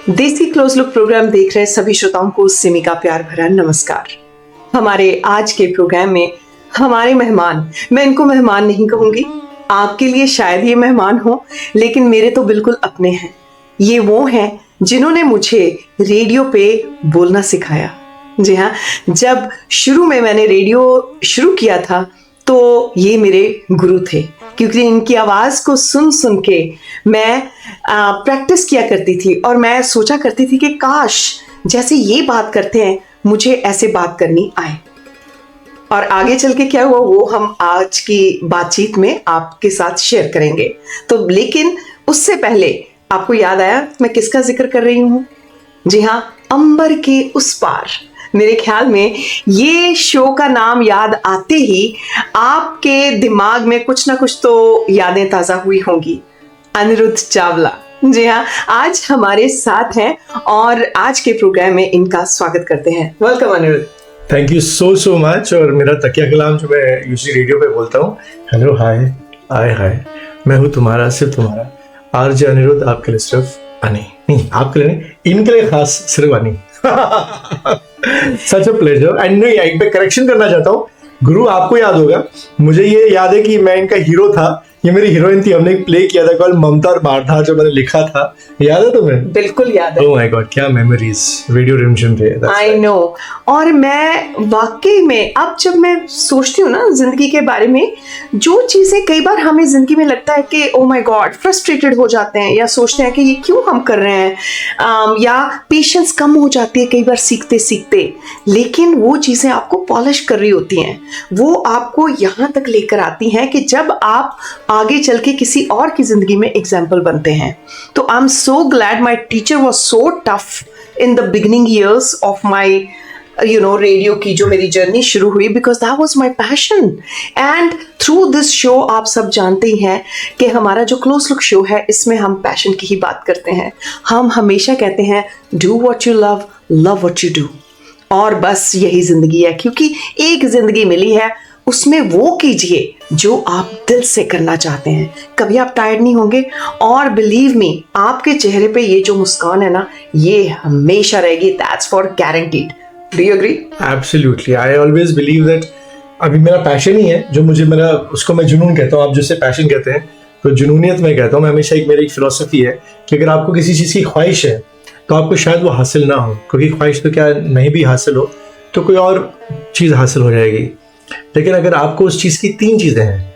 देसी close look programme देख रहे सभी श्रोताओं को सिमी का प्यार भरा नमस्कार। हमारे आज के प्रोग्राम में हमारे मेहमान, मैं इनको मेहमान नहीं कहूंगी, आपके लिए शायद ये मेहमान हो, लेकिन मेरे तो बिल्कुल अपने हैं। ये वो हैं जिन्होंने मुझे रेडियो पे बोलना सिखाया। जी हाँ, जब शुरू में मैंने रेडियो शुरू किया था तो ये मेरे गुरु थे, क्योंकि इनकी आवाज़ को सुन सुन के मैं प्रैक्टिस किया करती थी और मैं सोचा करती थी कि काश जैसे ये बात करते हैं मुझे ऐसे बात करनी आए। और आगे चल के क्या हुआ वो हम आज की बातचीत में आपके साथ शेयर करेंगे। तो लेकिन उससे पहले आपको याद आया मैं किसका जिक्र कर रही हूँ? जी हाँ, अंबर के उस पार। मेरे ख्याल में ये शो का नाम याद आते ही आपके दिमाग में कुछ ना कुछ तो यादें ताज़ा हुई होंगी। अनिरुद्ध चावला, जी हाँ, आज हमारे साथ हैं और आज के प्रोग्राम में इनका स्वागत करते हैं। Welcome Anirudh. Thank you so much. और मेरा तकिया कलाम जो मैं यूजली रेडियो पे बोलता हूँ, हेलो हाय आय हाय, मैं हूँ तुम्हारा सिर्फ तुम्हारा आरजे अनिरुद्ध, आपके लिए सिर्फ अनी, नहीं आपके लिए नहीं, इनके लिए खास सिर्फ अनी। सच अ प्लेजर। एंड नहीं, एक पे करेक्शन करना चाहता हूँ, गुरु आपको याद होगा, मुझे ये याद है कि मैं इनका हीरो था, ये मेरी हीरोइन थी, हमने प्ले किया था कल ममता और मारधार, जो मैंने लिखा था, याद है तुम्हें? बिल्कुल याद है। ओह माय गॉड, क्या मेमोरीज, रेडियो रिमझिम थे। I know. और मैं वाकई में अब जब मैं सोचती हूँ ना जिंदगी के बारे में, जो चीजें कई बार हमें जिंदगी में लगता है कि ओ माय गॉड फ्रस्ट्रेटेड हो जाते हैं या सोचते हैं कि ये क्यों हम कर रहे हैं, या पेशेंस कम हो जाती है कई बार सीखते सीखते, लेकिन वो चीजें आपको पॉलिश कर रही होती हैं, वो आपको यहाँ तक लेकर आती हैं कि जब आप आगे चल के किसी और की जिंदगी में एग्जाम्पल बनते हैं। तो I am so glad my teacher was so tough in the beginning years of my radio की जो मेरी जर्नी शुरू हुई, because that was my passion. And through this show आप सब जानते ही हैं कि हमारा जो क्लोज लुक शो है इसमें हम पैशन की ही बात करते हैं। हम हमेशा कहते हैं do what you love, love what you do, और बस यही जिंदगी है, क्योंकि एक जिंदगी मिली है, उसमें वो कीजिए जो आप दिल से करना चाहते हैं। कभी आप टायर्ड नहीं होंगे, और बिलीव मी, आपके चेहरे पे ये जो मुस्कान है ना, ये हमेशा रहेगी। That's for guaranteed. Do you agree? Absolutely, I always believe that अभी मेरा पैशन ही है, जो मुझे मेरा, उसको मैं जुनून कहता हूँ। आप जिससे पैशन कहते हैं तो जुनूनियत मैं कहता हूँ। मैं हमेशा मेरी एक फिलॉसफी है कि अगर आपको किसी चीज़ की ख्वाहिश है तो आपको शायद वो हासिल ना हो, क्योंकि ख्वाहिश तो क्या नहीं भी हासिल हो तो कोई और चीज़ हासिल हो जाएगी। लेकिन अगर आपको उस चीज़ की तीन चीज़ें हैं,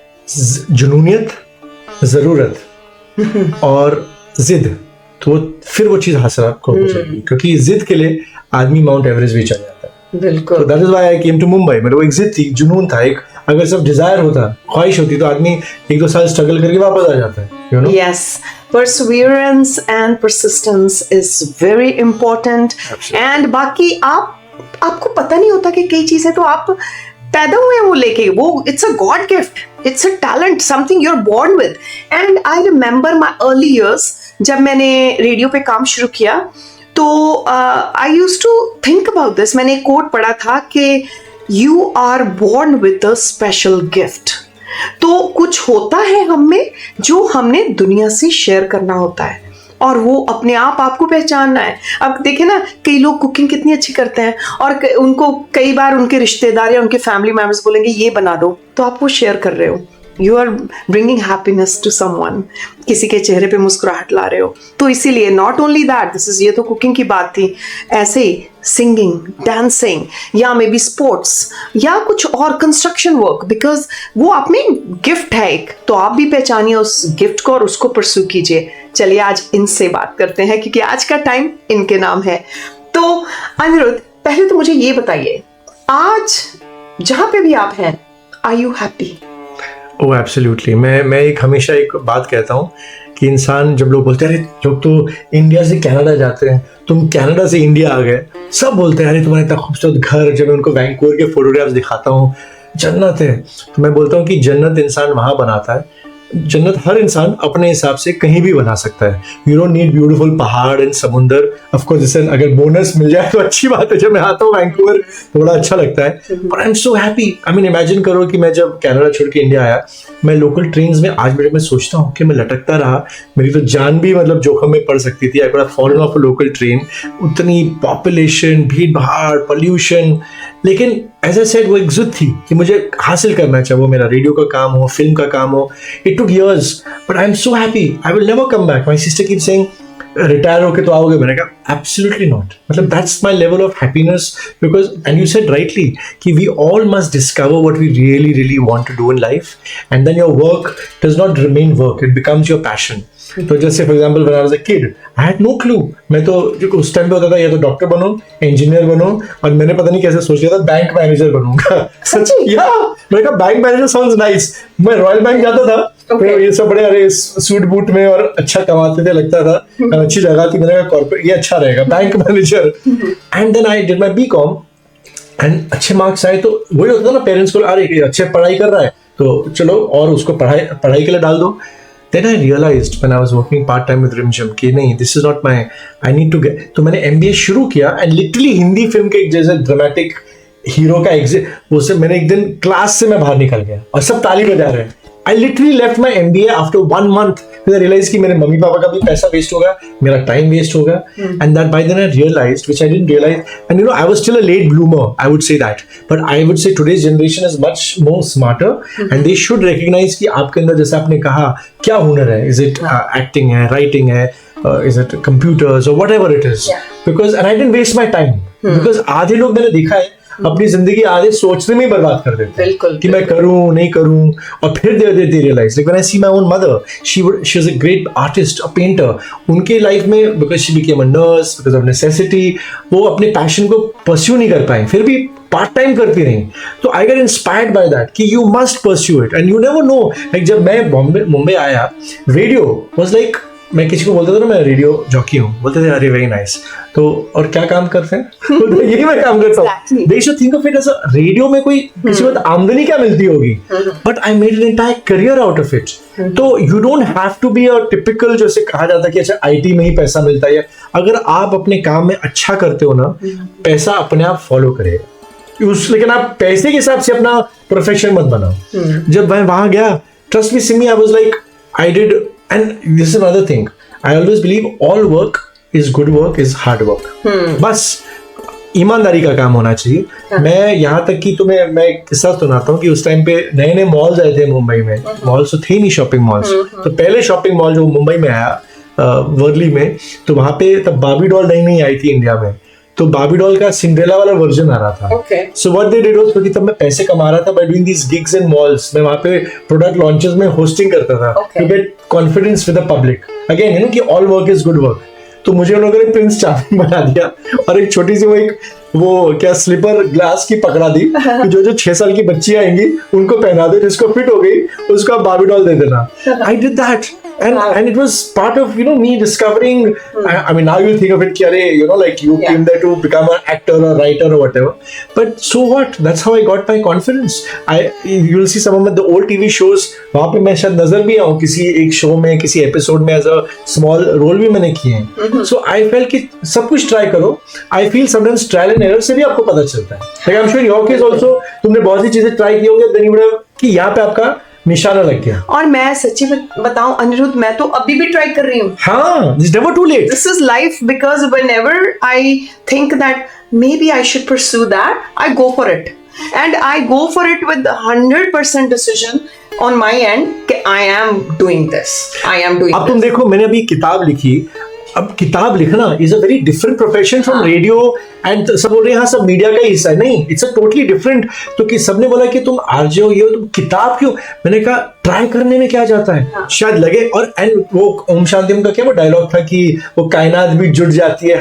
जुनूनियत, ज़रूरत और ज़िद, तो फिर वो चीज़ हासिल आपको हो जाएगी। क्योंकि ज़िद के लिए आदमी माउंट एवरेस्ट भी चल जाता है। बिल्कुल। तो that is why I came to Mumbai. मेरे वो एक ज़िद थी, जुनून था एक। अगर सिर्फ डिजायर होता, ख्वाहिश होती, तो आदमी 1-2 साल स्ट्रगल करके वापस आ जाता है, you no. Yes, perseverance and persistence is very important. And बाकी आपको पता नहीं होता कि कई चीजें तो आप पैदा हुए हैं वो लेके, वो it's a god gift, it's a talent, something you are born with. And I remember my early years, जब मैंने रेडियो पे काम शुरू किया तो I used to think about this. मैंने एक कोट पढ़ा था कि you are born with a special gift. तो कुछ होता है हम में जो हमने दुनिया से शेयर करना होता है, और वो अपने आप आपको पहचानना है। अब देखें ना, कई लोग कुकिंग कितनी अच्छी करते हैं और उनको कई बार उनके रिश्तेदार या उनके फैमिली मेंबर्स बोलेंगे ये बना दो, तो आप वो शेयर कर रहे हो, you are bringing happiness to someone, किसी के चेहरे पे मुस्कुराहट ला रहे हो। तो इसीलिए not only that, this is, ये तो कुकिंग की बात थी, ऐसे ही सिंगिंग, डांसिंग, या मे बी स्पोर्ट्स, या कुछ और कंस्ट्रक्शन वर्क, बिकॉज वो अपनी गिफ्ट है एक, तो आप भी पहचानिए उस गिफ्ट को और उसको परस्यू कीजिए। चलिए आज इनसे बात करते हैं, क्योंकि आज का टाइम इनके नाम है। तो अनिरुद्ध, पहले तो मुझे ये बताइए, आज जहां पे भी आप हैं, are you happy? Oh absolutely. मैं एक हमेशा एक बात कहता हूँ कि इंसान, जब लोग बोलते हैं अरे लोग तो इंडिया से कनाडा जाते हैं, तुम कनाडा से इंडिया आ गए, सब बोलते हैं अरे तुम्हारा इतना खूबसूरत घर, जब मैं उनको वैंकूवर के फोटोग्राफ्स दिखाता हूँ, जन्नत है। तो मैं बोलता हूँ कि जन्नत इंसान वहाँ बनाता है जन्नत हर इंसान अपने हिसाब से कहीं भी बना सकता है. यू डोंट नीड ब्यूटीफुल पहाड़ एंड समुंदर. ऑफ कोर्स जैसे अगर बोनस मिल जाए तो अच्छी बात है. जब मैं आता हूँ वैंकूवर तो बड़ा अच्छा लगता है. But I am so happy. I mean imagine करो कि मैं जब कनाडा छोड़ के इंडिया आया, मैं लोकल ट्रेन में आज मैं सोचता हूँ कि मैं लटकता रहा, मेरी तो जान भी मतलब जोखिम में पड़ सकती थी. I could have fallen of a local train. उतनी पॉपुलेशन, भीड़ भाड़, पोल्यूशन, लेकिन एज आई सेड वो एक जिद थी कि मुझे हासिल करना चाहिए. वो मेरा रेडियो का काम हो, फिल्म का काम हो. It took years but I am so happy. I will never come back. My sister keep saying retire होके तो आओगे. मैंने कहा एब्सोल्युटली नॉट. मतलब that's my level of happiness. Because and you said rightly कि we all must discover what we really really want to do in life, and then your work does not remain work, it becomes your passion. तो जैसे for example when I was a kid, I had no clue. मैं तो जो उस time पे होता था या तो डॉक्टर बनो, इंजीनियर बनो, और मैंने पता नहीं कैसे सोच लिया था बैंक मैनेजर बनूंगा. सच या मैंने कहा बैंक मैनेजर साउंड्स नाइस. मैं रॉयल बैंक जाता था तो ये सब बड़े अरे सूट बूट में और अच्छा कमाते थे, लगता था अच्छी जगह थी. मैंने कहा कॉर्पोरेट ये अच्छा रहेगा, bank manager. And then I did my BCom and अच्छे मार्क्स आए. तो वही होता था ना पेरेंट्स को, अरे ये अच्छे पढ़ाई कर रहा है तो चलो और उसको पढ़ाई के लिए डाल दो. Then I realized when I was working part time with Rimjam कि नहीं, this is not my, I need to get. तो मैंने MBA शुरू किया and literally हिंदी फिल्म के एक जैसे ड्रामेटिक हीरो का एग्जिट, उससे मैंने एक दिन क्लास से मैं बाहर निकल गया और सब ताली बजा रहे हैं. I literally left my MBA after 1 month. Then I realized कि मेरे मम्मी पापा का भी पैसा वेस्ट होगा, मेरा टाइम वेस्ट होगा. And that by then I realized, which I didn't realize, and you know I was still a late bloomer, I would say that. But I would say today's generation is much more smarter, and they should recognize कि आपके अंदर जैसे आपने कहा क्या हुनर है. Is it acting है, writing है, is it computers or whatever it is. Because and I didn't waste my time. Because आधे लोग मैंने देखा है अपनी जिंदगी आधे सोचने में ही बर्बाद कर देते हैं कि मैं करूं नहीं करूं, और फिर they realise. Like when I see my own mother, she was a great artist, a painter. उनके लाइफ में because she became a nurse because of necessity, वो अपने पैशन को परस्यू नहीं कर पाए, फिर भी पार्ट टाइम करती रही. तो I get inspired by that कि you must pursue it and you never know. Like जब मैं मुंबई आया, रेडियो वाज लाइक, मैं किसी को बोलता था ना मैं रेडियो जॉकी हूँ, बोलते थे अरे वेरी नाइस. तो और क्या काम करते हैं? तो यही मैं काम करता हूँ. They should think of it as a radio में कोई किसी वक्त आमदनी क्या मिलती होगी, but I made an entire career out of it. तो you don't have to be a typical, जैसे कहा जाता है कि अच्छा आईटी में ही पैसा मिलता है. अगर आप अपने काम में अच्छा करते हो ना, पैसा अपने आप फॉलो करेगा. लेकिन आप पैसे के हिसाब से अपना प्रोफेशन मत बनाओ. जब मैं वहां गया, trust me Simi, I was like I did. And this is another thing. I always believe all work is good work is hard work. बस ईमानदारी का काम होना चाहिए. मैं यहाँ तक कि तुम्हें मैं एक किस्सा सुनाता हूँ कि उस टाइम पे नए नए मॉल्स आए थे मुंबई में. मॉल्स तो थे नहीं शॉपिंग मॉल्स. तो पहले शॉपिंग मॉल जो मुंबई में आया वर्ली में, तो वहाँ पे तब बार्बी डॉल नई आई थी इंडिया में. तो बार्बी डॉल का सिंड्रेला वाला वर्जन आ रहा था. So what they did was, क्योंकि तब मैं पैसे कमा रहा था by doing these gigs in malls. मैं वहां पे प्रोडक्ट लॉन्चेस में होस्टिंग करता था to get confidence with the public. Again you know कि all work is good work. तो मुझे उन लोगों ने प्रिंस चार्मिंग बना दिया और एक छोटी सी वो क्या स्लीपर ग्लास की पकड़ा दी कि जो 6 साल की बच्ची आएंगी उनको पहना दो, जिसको फिट हो गई उसको आप बार्बी डॉल दे देना. I did that. And it was part of, you know, me discovering. I mean, now you think of it, you know, like you came there to become an actor or writer or whatever. But so what? That's how I got my confidence. You'll see some of the old TV shows. वहाँ पे मैं शायद नजर भी आऊँ किसी एक show में, किसी एपिसोड में as a small role भी मैंने किए हैं. So I felt कि सब कुछ ट्राई करो. I feel sometimes trial and error से भी आपको पता चलता है. Like I'm sure in your case also, तुमने बहुत सी चीजें ट्राई की होंगी, then you would have कि यहाँ पे आपका निशाना लग गया. और मैं सच्ची बताऊं अनिरुद्ध, मैं तो अभी भी ट्राई कर रही हूँ. हाँ, it's never too late. This is life, because whenever I think that maybe I should pursue that, I go for it. And I go for it with 100% decision on my end कि I am doing this. I am doing अब तुम देखो, मैंने अभी किताब लिखी. अब किताब लिखना is a very different profession from radio. And सब बोल रहे हैं हाँ सब मीडिया का ही हिस्सा है. नहीं, इट्स अ टोटली डिफरेंट. तो कि सबने बोला कि तुम आरजे हो, ये हो, तुम किताब क्यों? मैंने कहा ट्राई करने में क्या जाता है, शायद लगे. और एंड वो ओम शांतिम का क्या वो डायलॉग था कि वो कायनात भी जुड़ जाती है.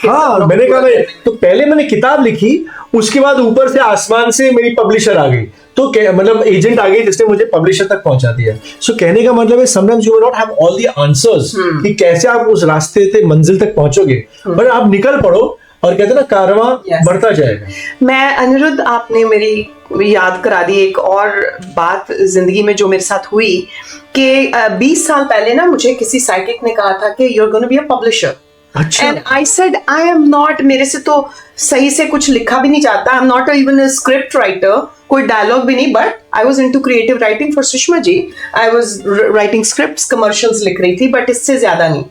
हाँ, मैंने कहा तो पहले मैंने किताब लिखी, उसके बाद ऊपर से आसमान से मेरी पब्लिशर आ गई. तो मतलब एजेंट आ गई जिसने मुझे पब्लिशर तक पहुंचा दिया. सो कहने का मतलब है sometimes you will not have all the answers कि कैसे आप उस रास्ते से मंजिल तक पहुंचोगे, बट आप निकल पड़ो और कहते हैं ना कारवां Yes. बढ़ता जाएगा। मैं अनिरुद्ध, आपने मेरी याद करा दी एक और बात जिंदगी में जो मेरे साथ हुई कि 20 साल पहले ना मुझे किसी साइकिक ने कहा था कि you are gonna be a publisher. अच्छा। And I said I am not, मेरे से तो सही से कुछ लिखा भी नहीं जाता, I am not even a script writer, कोई डायलॉग भी नहीं, but I was into creative writing for Sushma ji. I was writing scripts, commercials लिख रही थी, बट इससे ज्यादा नहीं।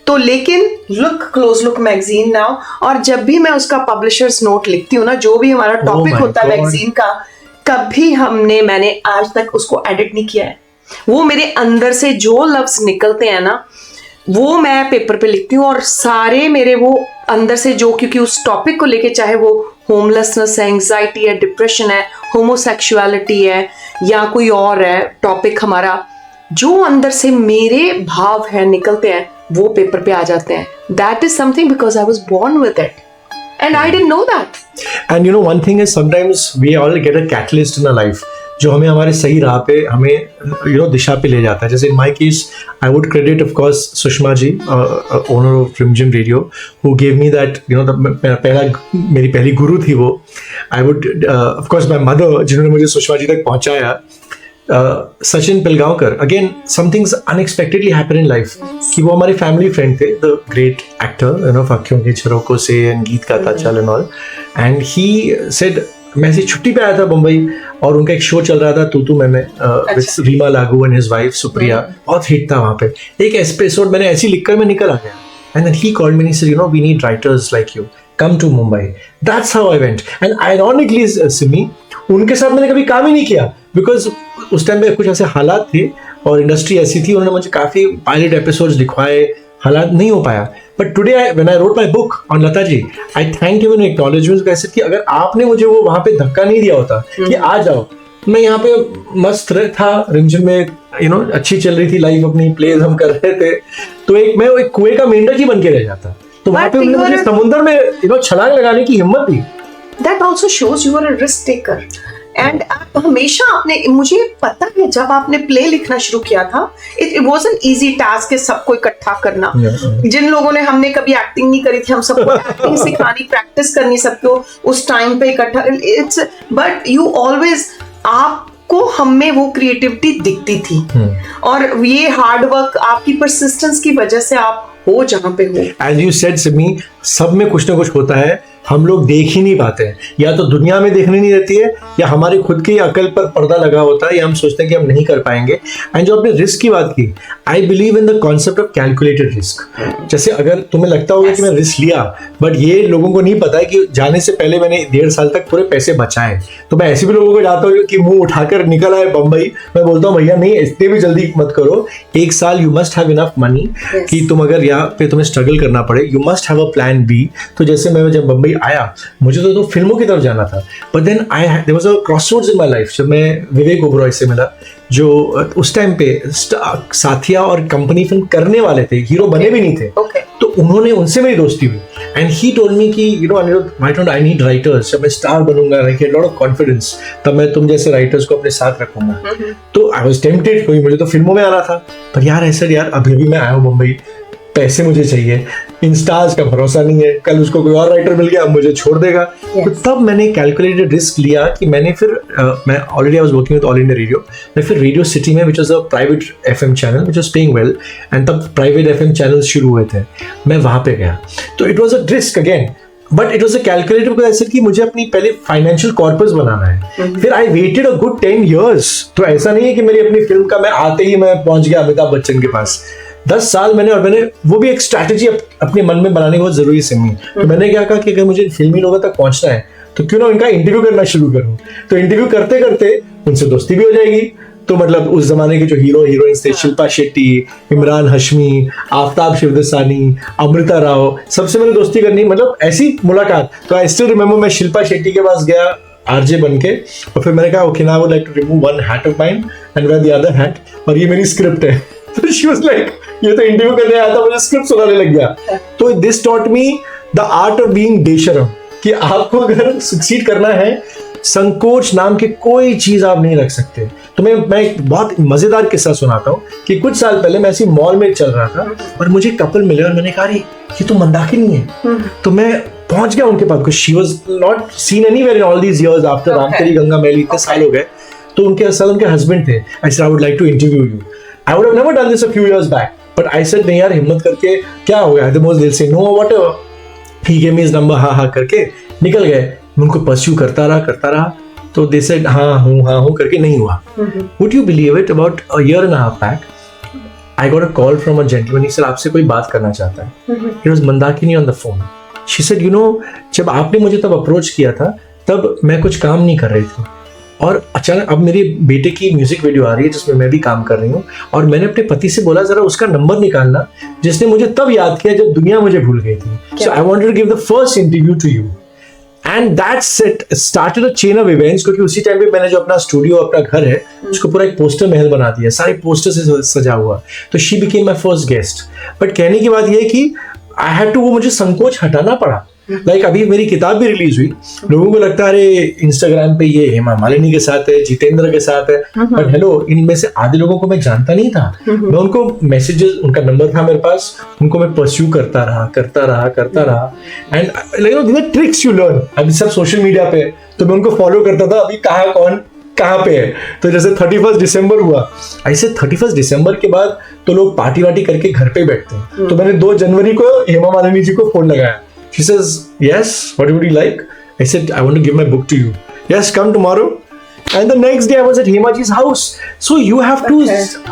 तो लेकिन look, close look magazine now, और जब भी मैं उसका पब्लिशर्स नोट लिखती हूँ ना, जो भी हमारा टॉपिक my होता है God. मैगजीन का, कभी मैंने आज तक उसको एडिट नहीं किया है। वो मेरे अंदर से जो लफ्ज निकलते हैं ना, वो मैं पेपर पे लिखती हूँ, और सारे मेरे वो अंदर से जो, क्योंकि उस टॉपिक को लेके, चाहे वो होमलेसनेस है, एंग्जाइटी है, डिप्रेशन है, होमोसेक्सुअलिटी है, या कोई और है टॉपिक हमारा, जो अंदर से मेरे भाव है निकलते हैं, वो पेपर पे आ जाते हैं। That is something because I was born with it and I didn't know that. And you know, one thing is sometimes we all get a catalyst in our life जो हमें हमारे सही राह पे, हमें दिशा पे ले जाता है। जैसे in my case, I would credit of course Sushma ji, owner of Rimjim Radio, who gave me that, मेरी पहली गुरु थी वो। I would of course my mother, जिन्होंने मुझे सुषमा जी तक पहुंचाया। Sachin Pilgaonkar, again somethings unexpectedly happen in life, कि वो हमारे फैमिली फ्रेंड थे, द ग्रेट एक्टर फाकियों के झरोकों से and Geet Gaata Chal and all, and he said, मैं ऐसी छुट्टी पे आया था बम्बई, और उनका एक शो चल रहा था तू मैं विद रीमा लागू एंड हिज वाइफ सुप्रिया, बहुत हिट था वहाँ पे। एक एपिसोड मैंने ऐसी लिखकर मैं निकल आ गया, and then he called me, sir we need writers like you, come to Mumbai. That's how I went. And ironically Simi, उनके साथ मैंने कभी काम ही नहीं किया, बिकॉज उस टाइम पे कुछ ऐसे हालात थे और इंडस्ट्री ऐसी थी, उन्होंने मुझे काफ़ी पायलट एपिसोड्स लिखवाए, हालात नहीं हो पाया। But today when I wrote my book on Lata ji, I thank you in acknowledgement, कैसे कि अगर आपने मुझे वो वहाँ पे धक्का नहीं दिया होता कि आ जाओ, मैं यहाँ पे मस्त था रिमझिम में, अच्छी चल रही थी लाइफ अपनी, प्लेज हम कर रहे थे, तो मैं एक कुएं का मेंढक ही बन के रह जाता। तो वहाँ पे उन्होंने मुझे समुद्र में छलांग लगाने की हिम्मत दी। That also shows you are a risk taker. And आप हमेशा आपने, मुझे पता है जब आपने प्ले लिखना शुरू किया था, it was an easy task है सबको इकट्ठा करना। जिन लोगों ने, हमने कभी एक्टिंग नहीं करी थी, हम सबको एक्टिंग सिखानी, प्रैक्टिस करनी सबको उस टाइम पे इकट्ठा। इट्स बट यू ऑलवेज, आपको हमें वो क्रिएटिविटी दिखती थी, और ये हार्ड वर्क, आपकी परसिस्टेंस की वजह से आप हो जहाँ पे हो। As you said सिमी, सब में कुछ ना कुछ होता है, हम लोग देख ही नहीं पाते हैं, या तो दुनिया में देखने नहीं रहती है, या हमारी खुद की अकल पर पर्दा लगा होता है, या हम सोचते हैं कि हम नहीं कर पाएंगे। एंड जो आपने रिस्क की बात की, I believe in the concept of calculated risk. जैसे अगर तुम्हें लगता होगा कि मैं रिस्क लिया, बट ये लोगों को नहीं पता है कि जाने से पहले मैंने 1.5 साल तक पूरे पैसे बचाए। तो मैं ऐसे भी लोगों को जाता हूँ कि मुंह उठाकर निकल आए बम्बई, मैं बोलता हूँ भैया नहीं, इतने भी जल्दी मत करो, 1 साल you must have enough money कि तुम अगर यहाँ पे तुम्हें स्ट्रगल करना पड़े, you must have a plan B. तो जैसे मैं जब बम्बई आया, मुझे तो फिल्मों की तरफ जाना था, but then there was a crossroads in my life. जब मैं विवेक ओबरॉय से मिला, जो उस टाइम पे साथिया और कंपनी फिल्म करने वाले थे, हीरो बने भी नहीं थे, तो उनसे मेरी दोस्ती हुई, एंड ही टोल्ड मी कि Anirudh, why don't I need writers, जब मैं स्टार बनूंगा, I get lot of confidence, तब मैं तुम जैसे राइटर्स को अपने साथ रखूंगा। तो आई वाज टेम्प्टेड, क्योंकि मुझे तो फिल्मों में आना था, पर यार अभी मैं आया हूँ मुंबई, पैसे मुझे चाहिए, इन स्टार्स का भरोसा नहीं है, कल उसको कोई और राइटर मिल गया, अब मुझे छोड़ देगा। तो तब मैंने कैलकुलेटेड रिस्क लिया कि मैंने फिर मैं already I was working with all India radio, मैं फिर रेडियो सिटी में, which was a private FM channel which was paying well, and तब प्राइवेट एफएम चैनल्स शुरू हुए थे, मैं वहाँ पे गया। तो it was a risk again, but it was a calculated, because ऐसे कि मुझे अपनी पहले फाइनेंशियल कॉर्पस बनाना है। फिर I waited a good 10 years। तो ऐसा नहीं है कि मेरी अपनी फिल्म का मैं आते ही मैं पहुंच गया अमिताभ बच्चन के पास। 10 साल मैंने वो भी एक स्ट्रैटेजी अपने मन में बनाने की बहुत जरूरी सिमी। तो मैंने क्या कहा कि अगर मुझे फिल्मी लोगों तक पहुंचना है, तो क्यों ना इनका इंटरव्यू करना शुरू करूं। तो इंटरव्यू करते करते उनसे दोस्ती भी हो जाएगी। तो मतलब उस जमाने के जो हीरो हीरोइंस थे, शिल्पा शेट्टी, इमरान हाशमी, आफ्ताब शिवदसानी, अमृता राव, सबसे मैंने दोस्ती करनी, मतलब ऐसी मुलाकात। तो आई स्टिल रिमेंबर, मैं शिल्पा शेट्टी के पास गया आरजे बन के, और फिर मैंने कहा okay now I would like to remove one hat of mine and wear the other hat, और ये मेरी स्क्रिप्ट है। तो शी वाज लाइक, ये तो इंटरव्यू करने आया था, मुझे स्क्रिप्ट सुनाने लग गया। तो this taught me the art of being बेशरम, कि आपको अगर सक्सीड करना है, संकोच नाम की कोई चीज आप नहीं रख सकते। तो मैं एक बहुत मजेदार किस्सा सुनाता हूँ कि कुछ साल पहले मैं ऐसी मॉल में चल रहा था और मुझे कपल मिले और मैंने कहा ये तो मंदाकिनी है। तो मैं पहुंच गया उनके पास, because she was not seen anywhere in all these years after Ram Teri Ganga मैली, इतने साल हो गए। तो उनके साथ उनके हस्बैंड थे, I said I would like to interview you. I would have never done this a few years back, but I said नहीं यार, हिम्मत करके क्या हो गया, द मोस्ट दिल से know whatever, he gave me his number, हाँ करके निकल गए। मैं उनको परस्यू करता रहा, तो दे सेड हाँ हूँ करके नहीं हुआ। Would you believe it, about a year and a half back I got a call from a gentleman. He said आपसे कोई बात करना चाहता है। It was Mandakini on the phone. She said, you know, जब आपने मुझे तब अप्रोच किया था, तब मैं कुछ काम नहीं कर रही थी, और अचानक अब मेरे बेटे की म्यूजिक वीडियो आ रही है जिसमें मैं भी काम कर रही हूँ, और मैंने अपने पति से बोला जरा उसका नंबर निकालना, जिसने मुझे तब याद किया जब दुनिया मुझे भूल गई थी। So I wanted to give the first interview to you. And that's it, started a chain of events, क्योंकि उसी टाइम पे मैंने जो अपना स्टूडियो, अपना घर है, उसको पूरा एक पोस्टर महल बना दिया, सारे पोस्टर से सजा हुआ। तो she became my first guest. But कहने की बात ये है कि आई हैड टू, वो मुझे संकोच हटाना पड़ा। लाइक अभी मेरी किताब भी रिलीज हुई, लोगों को लगता है अरे इंस्टाग्राम पे ये हेमा मालिनी के साथ है, जितेंद्र के साथ है, बट हेलो, इनमें से आधे लोगों को मैं जानता नहीं था। मैं उनको मैसेजेस, उनका नंबर था मेरे पास, उनको मैं परस्यू करता रहा and like these are tricks you learn. अभी सब सोशल मीडिया पे, तो मैं उनको फॉलो करता था, अभी कहाँ कौन कहाँ पे है। तो जैसे 31 दिसंबर हुआ, ऐसे 31 दिसंबर के बाद तो लोग पार्टी वार्टी करके घर पे बैठते हैं। तो मैंने 2 जनवरी को हेमा मालिनी जी को फोन लगाया। She says, yes, what would you like? I said, I want to give my book to you. Yes, come tomorrow. And the next day I was at Hema ji's house. So you have to,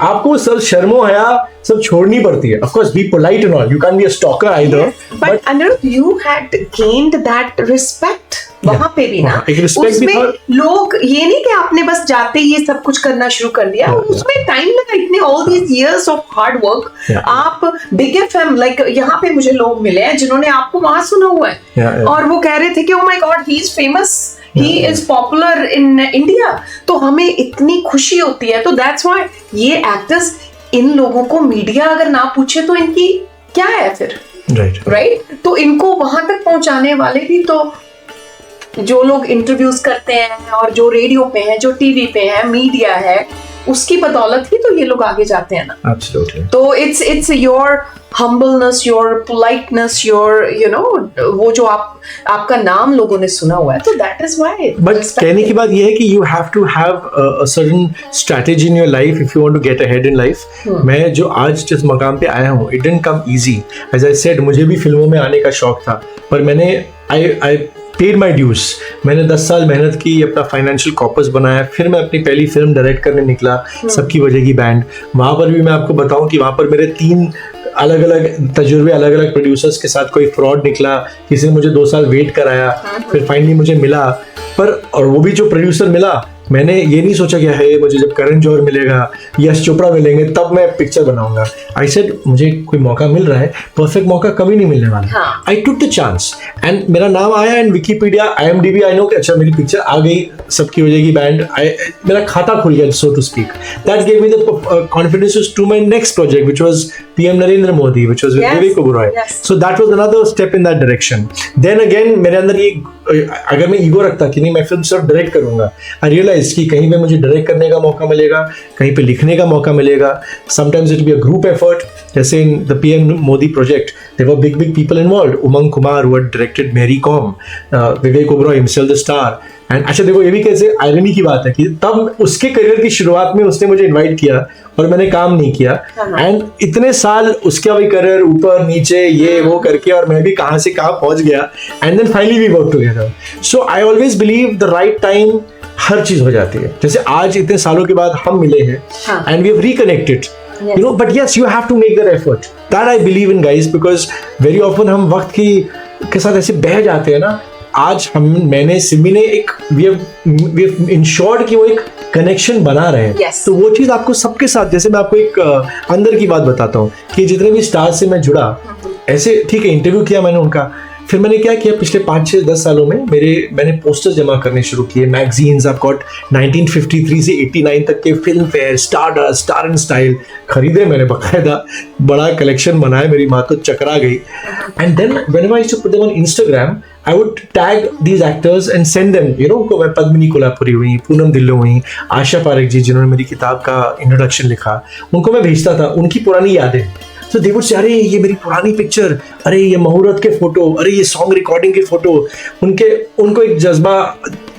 आपको सब शर्मो हया सब छोड़नी पड़ती है. Of course, be polite and all. You can't be a stalker either. Yes, but Anirudh, you had gained that respect. वहाँ पे भी ना, एक respect भी था। लोग ये नहीं कि आपने बस जाते ही ये सब कुछ करना शुरू कर दिया, उसमें टाइम लगा, इतने all these years of hard work। आप बिग एफएम, लाइक यहाँ पे मुझे लोग मिले हैं जिन्होंने आपको वहाँ सुना हुआ है, और वो कह रहे थे कि oh my God, he is famous, he is popular in India। तो हमें इतनी खुशी होती है। तो that's why ये एक्टर्स, इन लोगों को मीडिया अगर ना पूछे तो इनकी क्या है फिर, राइट? तो इनको वहां तक पहुंचाने वाले भी तो जो लोग इंटरव्यूज करते हैं, और जो रेडियो पे हैं, जो टीवी पे है, मीडिया है, उसकी बदौलत ही तो ये लोग आगे जाते हैं ना। Absolutely. तो it's your humbleness, your politeness, your वो जो आपका नाम लोगों ने सुना हुआ है, तो that is why। But कहने की बात ये है कि you have to have a certain strategy in your life if you want to get ahead in life। मैं जो आज जिस मकाम पे आया हूँ, it didn't come easy। As I said, मुझे भी फिल्मों में आने का शौक था, पर मैंने I paid my dues। मैंने 10 साल मेहनत की, अपना फाइनेंशियल कॉर्पस बनाया, फिर मैं अपनी पहली फिल्म डायरेक्ट करने निकला, सबकी बजेगी बैंड। वहाँ पर भी मैं आपको बताऊँ कि वहाँ पर मेरे 3 अलग अलग तजुर्बे, अलग अलग प्रोड्यूसर्स के साथ कोई फ्रॉड निकला, किसी ने मुझे 2 साल वेट कराया, फिर फाइनली मुझे मिला। पर और वो भी जो प्रोड्यूसर मिला, मैंने ये नहीं सोचा कि है मुझे जब करण जौहर मिलेगा, यश चोपड़ा मिलेंगे, तब मैं पिक्चर बनाऊंगा। आई सेड मुझे कोई मौका मिल रहा है, परफेक्ट मौका कभी नहीं मिलने वाला। आई टुक द चांस एंड मेरा नाम आया and Wikipedia, IMDb, I know कि अच्छा मेरी पिक्चर आ गई, सबकी हो जाएगी बैंड, मेरा खाता खुल गया, so to speak. That gave me the confidence to my next project which was PM Narendra Modi, which was with Vivek Oberoi. So that was another step in that direction. Then again मेरे अंदर ये, अगर मैं ईगो रखता कि नहीं मैं फिल्म सिर्फ डायरेक्ट करूंगा, आई रियलाइज कि कहीं पे मुझे डायरेक्ट करने का मौका मिलेगा, कहीं पे लिखने का मौका मिलेगा, sometimes it be a group effort. जैसे in the PM Modi project there were big people involved, Umang Kumar who had directed Mary Kom, Vivek Oberoi himself the star. And अच्छा देखो, ये भी कैसे आयरनी की बात है कि तब उसके करियर की शुरुआत में उसने मुझे इनवाइट किया और मैंने काम नहीं किया, एंड इतने साल उसका भी करियर ऊपर नीचे ये वो करके, और मैं भी कहाँ से कहाँ पहुंच गया, and then finally we work together. So I always believe the right time हर चीज हो जाती है। जैसे आज इतने सालों के बाद हम मिले हैं and we have reconnected, you know, but yes, you have to make that effort। that I believe in guys, because very often हम वक्त के साथ ऐसे बह जाते हैं ना। आज मैंने सिमी ने एक we have ensured कि वो एक कनेक्शन बना रहे हैं। तो वो चीज आपको सबके साथ, जैसे मैं आपको एक अंदर की बात बताता हूँ कि जितने भी स्टार से मैं जुड़ा, ऐसे ठीक है इंटरव्यू किया मैंने उनका, फिर मैंने क्या किया पिछले 5-6-10 सालों में मैंने पोस्टर्स जमा करने शुरू किए, मैगजीन्स। आप गॉट 1953 से 89 तक के film fair, stardust, star and style खरीदे मैंने, बकायदा बड़ा कलेक्शन बनाया, मेरी माँ तो चकरा गई। And then whenever I used to put them on Instagram, I would tag these actors and send them, you know, उनको मैं पद्मिनी कोल्हापुरी हुई, पूनम ढिल्लों हुई, आशा पारेख जी जिन्होंने मेरी किताब का इंट्रोडक्शन लिखा, उनको मैं भेजता था उनकी पुरानी यादें। तो दे वुड से अरे ये मेरी पुरानी पिक्चर, अरे ये मुहूर्त के फोटो, अरे ये सॉन्ग रिकॉर्डिंग के फोटो, उनको एक जज्बा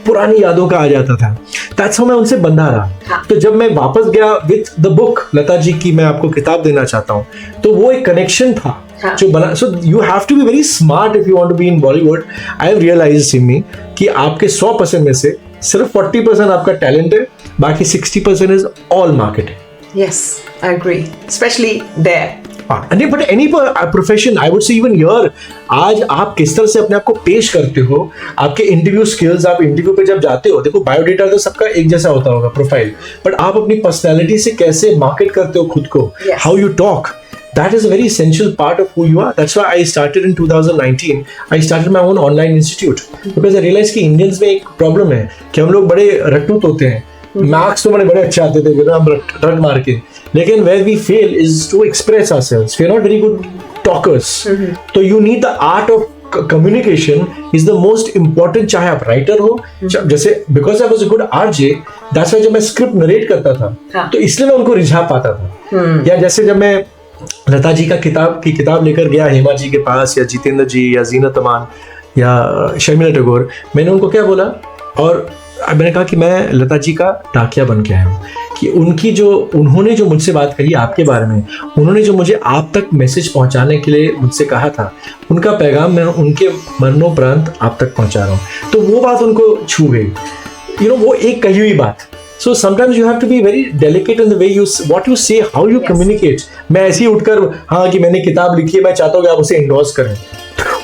पुरानी यादों का आ जाता था। दैट्स हाउ मैं उनसे बंधा रहा। तो जब मैं वापस गया with the book, Lata ji की मैं आपको किताब देना चाहता हूँ, तो वो एक कनेक्शन था जो बना। So you have to be very smart if you want to be in Bollywood. I have realized Simi कि आपके 100% में से सिर्फ 40% आपका टैलेंट है, बाकी 60% is all marketing. Yes, I agree, specially there. नहीं, but any profession, I would say even here, आज आप किस तरह से अपने आप को पेश करते हो, आपके इंटरव्यू स्किल्स, आप इंटरव्यू पे जब जाते हो, देखो बायोडेटा तो सबका एक जैसा होता होगा, प्रोफाइल, बट आप अपनी पर्सनैलिटी से कैसे मार्केट करते हो खुद को, how you talk, that is a very essential part of who you are. That's why I started in 2019. I started my own online institute because I realized कि Indians में एक प्रॉब्लम है कि हम लोग बड़े रटूत होते हैं, मार्क्स तो बड़े अच्छे आते थे फिर हम रट मार के, लेकिन where we fail is to express ourselves. We are not very good talkers. तो you need the art of communication is the most important. चाहे आप राइटर हो, जैसे because I was a good RJ, that's why जब मैं script narrate करता था तो इसलिए मैं उनको रिझा पाता था। या जैसे जब मैं लता जी की किताब लेकर गया हेमा जी के पास, या जितेंद्र जी, या जीनत अमान, या शर्मिला टैगोर, मैंने उनको क्या बोला, और मैंने कहा कि मैं लता जी का टाकिया बन के आया हूँ, कि उन्होंने जो मुझसे बात करी आपके बारे में, उन्होंने जो मुझे आप तक मैसेज पहुंचाने के लिए मुझसे कहा था, उनका पैगाम मैं उनके मरणोपरांत आप तक पहुंचा रहा हूँ। तो वो बात उनको छू गई, वो एक कही हुई बात। So sometimes you have to be very delicate in the way what you say, how you communicate. मैं ऐसे ही उठकर हाँ कि मैंने किताब लिखी है, मैं चाहता हूँ कि आप उसे endorse करें,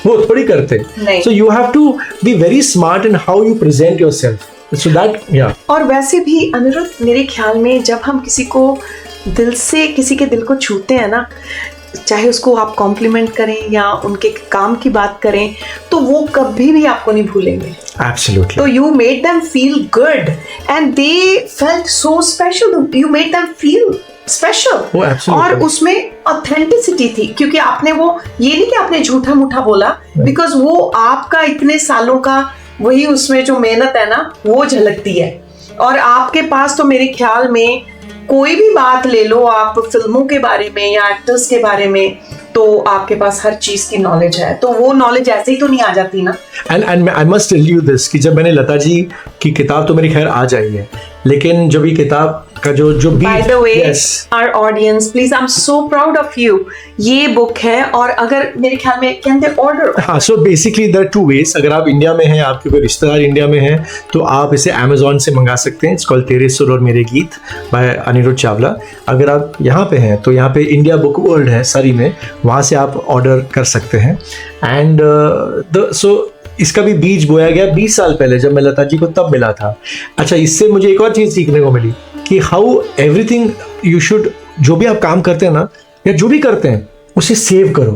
वो थोड़ी करते। So you have to be very smart in how you present yourself. So that, yeah. और वैसे भी अनिरुद्ध, मेरे ख्याल में जब हम किसी के दिल को छूते हैं ना, चाहे उसको आप कॉम्प्लीमेंट करें या उनके काम की बात करें, तो वो कभी भी आपको नहीं भूलेंगे। Absolutely. तो you made them feel good and they felt so special. You made them feel special. Oh, absolutely. और उसमें ऑथेंटिसिटी थी, क्योंकि आपने ये नहीं कि आपने झूठा मूठा बोला, बिकॉज वो आपका इतने सालों का वही उसमें जो मेहनत है ना, वो झलकती है। और आपके पास तो मेरे ख्याल में कोई भी बात ले लो आप, फिल्मों के बारे में या एक्टर्स के बारे में, तो आपके पास हर चीज की नॉलेज है, तो वो नॉलेज ऐसे ही तो नहीं आ जाती ना। And I must tell you this कि जब मैंने लता जी की किताब तो मेरी खैर आ जाई है, लेकिन जब ये किताब का जो by the way our audience, please, I am so proud of you. ये बुक है, और अगर मेरे ख्याल में कैन दे ऑर्डर? हाँ, so basically there are two ways. अगर आप इंडिया में हैं, आपके कोई रिश्तेदार इंडिया में हैं, तो आप इसे अमेज़न से मंगा सकते हैं। इट्स कॉल्ड तेरे सुर और मेरे गीत बाय अनिरुद्ध चावला। अगर आप यहाँ पे हैं तो यहाँ पे इंडिया बुक वर्ल्ड है सरी में, वहाँ से आप ऑर्डर कर सकते हैं। एंड इसका भी बीज बोया गया 20 साल पहले, जब मैं लता जी को तब मिला था। अच्छा, इससे मुझे एक और चीज़ सीखने को मिली कि हाउ एवरीथिंग यू शुड, जो भी आप काम करते हैं ना, या जो भी करते हैं, उसे सेव करो।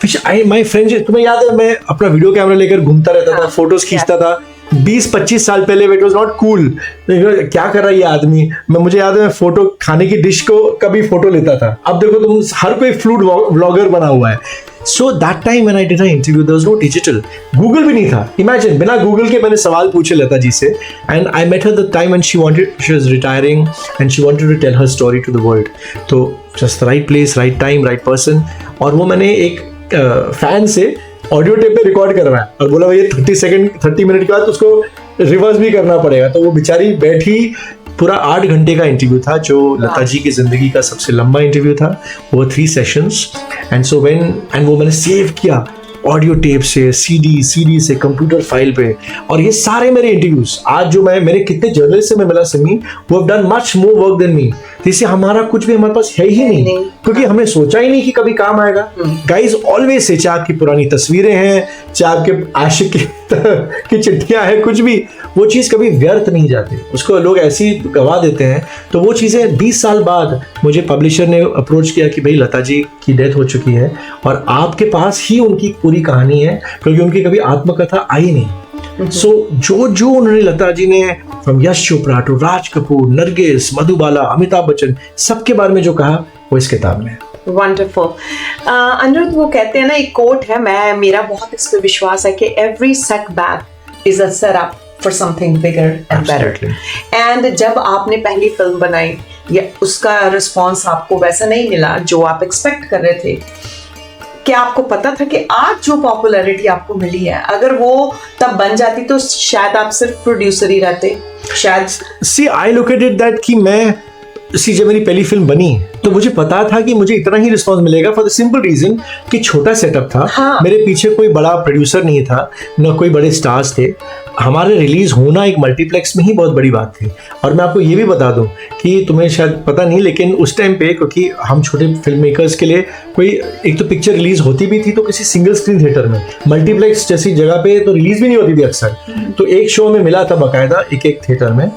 विच माई फ्रेंड्स, तुम्हें याद है मैं अपना वीडियो कैमरा लेकर घूमता रहता था, फोटोज खींचता था 20-25 साल पहले। इट वॉज नॉट कूल, क्या कर रहा है ये आदमी। मुझे याद है मैं फोटो, खाने की डिश को कभी फोटो लेता था। अब देखो तुम, हर कोई फूड व्लॉगर बना हुआ है। So that time when I did an interview, there was no digital. Google भी नहीं था। Imagine, बिना Google के मैंने सवाल पूछे लता जी से, and I met her the time when she was retiring and she wanted to tell her story to the world. तो just the right place, right time, right person. और वो मैंने एक फैन से ऑडियो टेप पे record करवाया और बोला भैया 30 मिनट के बाद उसको रिवर्स भी करना पड़ेगा। तो वो बेचारी बैठी, पूरा 8 घंटे का इंटरव्यू था, जो लता जी की जिंदगी का सबसे लंबा इंटरव्यू था। वो 3 सेशंस। एंड वो मैंने सेव किया ऑडियो टेप से, सीडी से, कंप्यूटर फाइल पे। और ये सारे मेरे इंटरव्यूज, आज जो मेरे कितने जर्नलिस्ट से मैं मिला सिमी, वो have done much more work than me. जैसे हमारा कुछ भी हमारे पास है ही नहीं, क्योंकि हमने सोचा ही नहीं कि कभी काम आएगा। गाइज ऑलवेज से, चाहे आपकी पुरानी तस्वीरें हैं, चाहे आपके आशिक की चिट्ठियां हैं, कुछ भी, वो चीज़ कभी व्यर्थ नहीं जाती, उसको लोग ऐसे ही गवा देते हैं। तो वो चीज़ें 20 साल बाद मुझे पब्लिशर ने अप्रोच किया कि भाई लता जी की डेथ हो चुकी है और आपके पास ही उनकी पूरी कहानी है, क्योंकि उनकी कभी आत्मकथा आई नहीं। सो जो उन्होंने, लता जी ने फ्रॉम यश चोपड़ा टू राज कपूर, नरगिस, मधुबाला, अमिताभ बच्चन, सबके बारे में जो कहा, वो इस किताब में। वंडरफुल। अनिरुद्ध, वो कहते हैं ना, एक कोट है, मेरा बहुत इस पे विश्वास है कि every setback is a setup for something bigger and Absolutely. better. And जब आपने पहली फिल्म बनाई या उसका रिस्पॉन्स आपको वैसा नहीं मिला जो आप एक्सपेक्ट कर रहे थे, क्या आपको पता था कि आज जो पॉपुलैरिटी आपको मिली है अगर वो तब बन जाती तो शायद आप सिर्फ प्रोड्यूसर ही रहते शायद? See, I look at it that कि मैं जब मेरी पहली फिल्म बनी तो मुझे पता था कि मुझे इतना ही रिस्पॉन्स मिलेगा फॉर द सिंपल रीजन कि छोटा सेटअप था। हाँ। मेरे पीछे कोई बड़ा प्रोड्यूसर नहीं था, न कोई बड़े स्टार्स थे। हमारे रिलीज होना एक मल्टीप्लेक्स में ही बहुत बड़ी बात थी। और मैं आपको ये भी बता दूं कि तुम्हें शायद पता नहीं, लेकिन उस टाइम पे क्योंकि हम छोटे फिल्म मेकर्स के लिए कोई एक तो पिक्चर रिलीज होती भी थी तो किसी सिंगल स्क्रीन थिएटर में, मल्टीप्लेक्स जैसी जगह पे तो रिलीज भी नहीं होती थी अक्सर। तो एक शो में मिला था बाकायदा एक थिएटर में,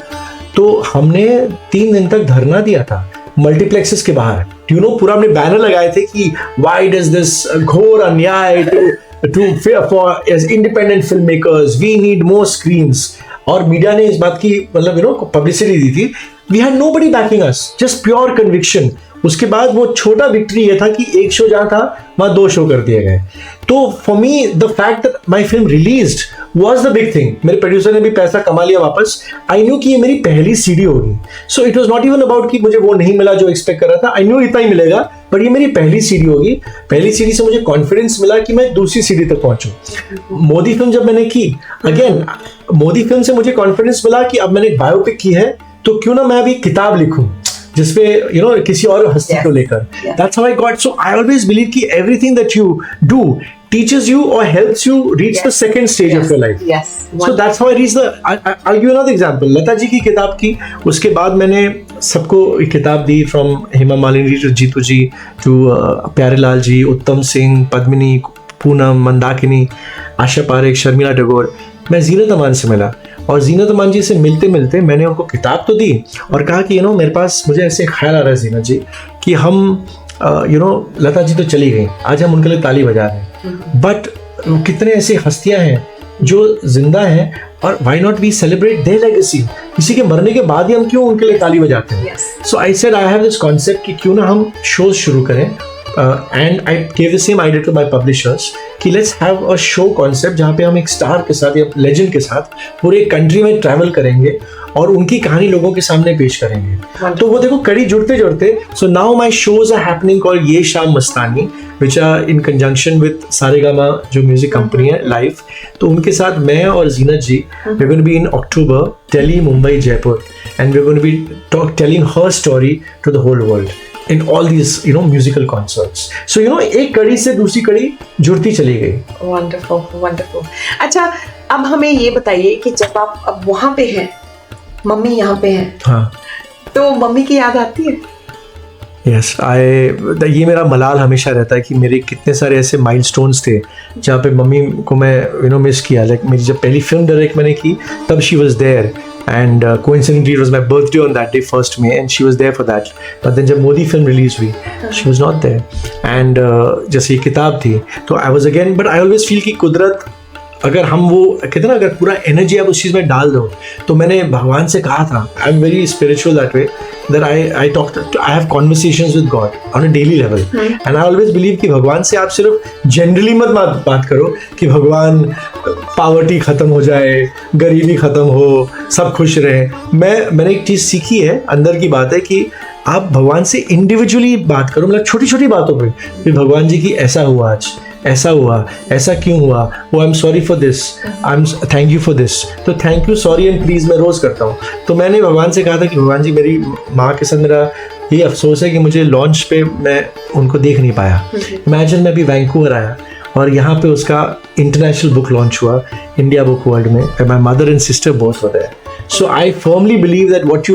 तो हमने 3 दिन तक धरना दिया था मल्टीप्लेक्सेस के बाहर। पूरा हमने बैनर लगाए थे कि व्हाई डज दिस घोर अन्याय to for as independent film makers, we need more screens. और मीडिया ने इस बात की मतलब पब्लिसिटी दी थी। We had nobody backing us, just pure conviction. उसके बाद वो छोटा विक्ट्री ये था कि एक शो जहाँ था वहाँ 2 शो कर दिए गए। तो for me the fact that my film released was the big thing. मेरे प्रोड्यूसर ने भी पैसा कमा लिया वापस। आई न्यू कि ये मेरी पहली सीडी होगी। So it was not even about कि मुझे वो नहीं मिला जो एक्सपेक्ट कर रहा था। आई न्यू इतना ही मिलेगा, बट ये मेरी पहली सीडी होगी। पहली सीडी से मुझे कॉन्फिडेंस मिला कि मैं दूसरी सीडी तक पहुंचूं। मोदी फिल्म जब मैंने की, अगेन मोदी फिल्म से मुझे कॉन्फिडेंस मिला कि अब मैंने एक बायोपिक की है तो क्यों ना मैं अभी किताब लिखूं जिसपे किसी और हस्ती को लेकर। That's how I got. So I always believe कि everything that you do teaches you or helps you reach the second stage of your life. Yes. So that's how I reached the. I'll give you another example. Lata ji की किताब की, उसके बाद मैंने सबको एक किताब दी, from Hema Malini to Jitu ji to Pyarelal जी, उत्तम सिंह, पद्मिनी, पूनम, मंदाकिनी, आशा पारेख, शर्मिला टैगोर। मैं जीनत अमान से मिला और जीनत अमान जी से मिलते मिलते मैंने उनको किताब तो दी और कहा कि मेरे पास मुझे ऐसे ख्याल आ रहा है जीनत जी कि हम लता जी तो चली गई, आज हम उनके लिए ताली बजा रहे हैं, बट कितने ऐसी हस्तियां हैं जो जिंदा हैं और why not we celebrate their legacy. किसी के मरने के बाद ही हम क्यों उनके लिए ताली बजाते हैं? So I said I have this concept कि क्यों ना हम शोज शुरू करें। And I gave the same idea to my publishers कि let's have a show concept जहाँ पे हम एक स्टार के साथ या लेजेंड के साथ पूरे कंट्री में ट्रैवल करेंगे और उनकी कहानी लोगों के सामने पेश करेंगे। तो वो देखो कड़ी जुड़ते जुड़ते, so now my shows are happening called ये Shaam Mastani, which are in conjunction with Saregama जो म्यूजिक कंपनी है लाइव। तो उनके साथ मैं और Zeenat ji we going to be in October Delhi, Mumbai, Jaipur, and we going to be telling her story to the whole world in all these musical concerts. So एक कड़ी से दूसरी कड़ी जुड़ती चली गई। Wonderful, wonderful. अच्छा, अब हमें ये बताइए कि जब आप अब वहाँ पे हैं, मम्मी यहाँ पे हैं, हाँ, तो मम्मी की याद आती है? यस, ये मेरा मलाल हमेशा रहता है कि मेरे कितने सारे ऐसे माइलस्टोन्स थे जहाँ पे मम्मी को मैं मिस किया। लाइक मेरी जब पहली फिल्म डायरेक्ट मैंने की तब she was there, and coincidentally it was my birthday on that day, 1st May, and she was there for that. But then जब मोदी फिल्म रिलीज हुई she was not there. And जैसे ये किताब थी तो I was again, but I always feel कि कुदरत अगर हम वो कहते ना अगर पूरा एनर्जी आप उस चीज़ में डाल दो, तो मैंने भगवान से कहा था, I am very spiritual that way, that I have conversations with God on a daily level, and I always believe कि भगवान से आप सिर्फ जनरली मत बात करो कि भगवान पावर्टी खत्म हो जाए, गरीबी खत्म हो, सब खुश रहे। मैंने एक चीज़ सीखी है, अंदर की बात है कि आप भगवान से इंडिविजुअली बात करो, मतलब छोटी छोटी बातों पे, भगवान जी की ऐसा हुआ, आज ऐसा हुआ, ऐसा क्यों हुआ, वो I am sorry for this, I am thank you for this. तो thank you, sorry and please मैं रोज़ करता हूँ। तो मैंने भगवान से कहा था कि भगवान जी मेरी माँ के साथ मेरा ये अफसोस है कि मुझे लॉन्च पे मैं उनको देख नहीं पाया। इमेजिन मैं अभी वैंकूवर आया और यहाँ पे उसका इंटरनेशनल बुक लॉन्च हुआ इंडिया बुक वर्ल्ड में, and my mother and sister both were there. So I firmly believe that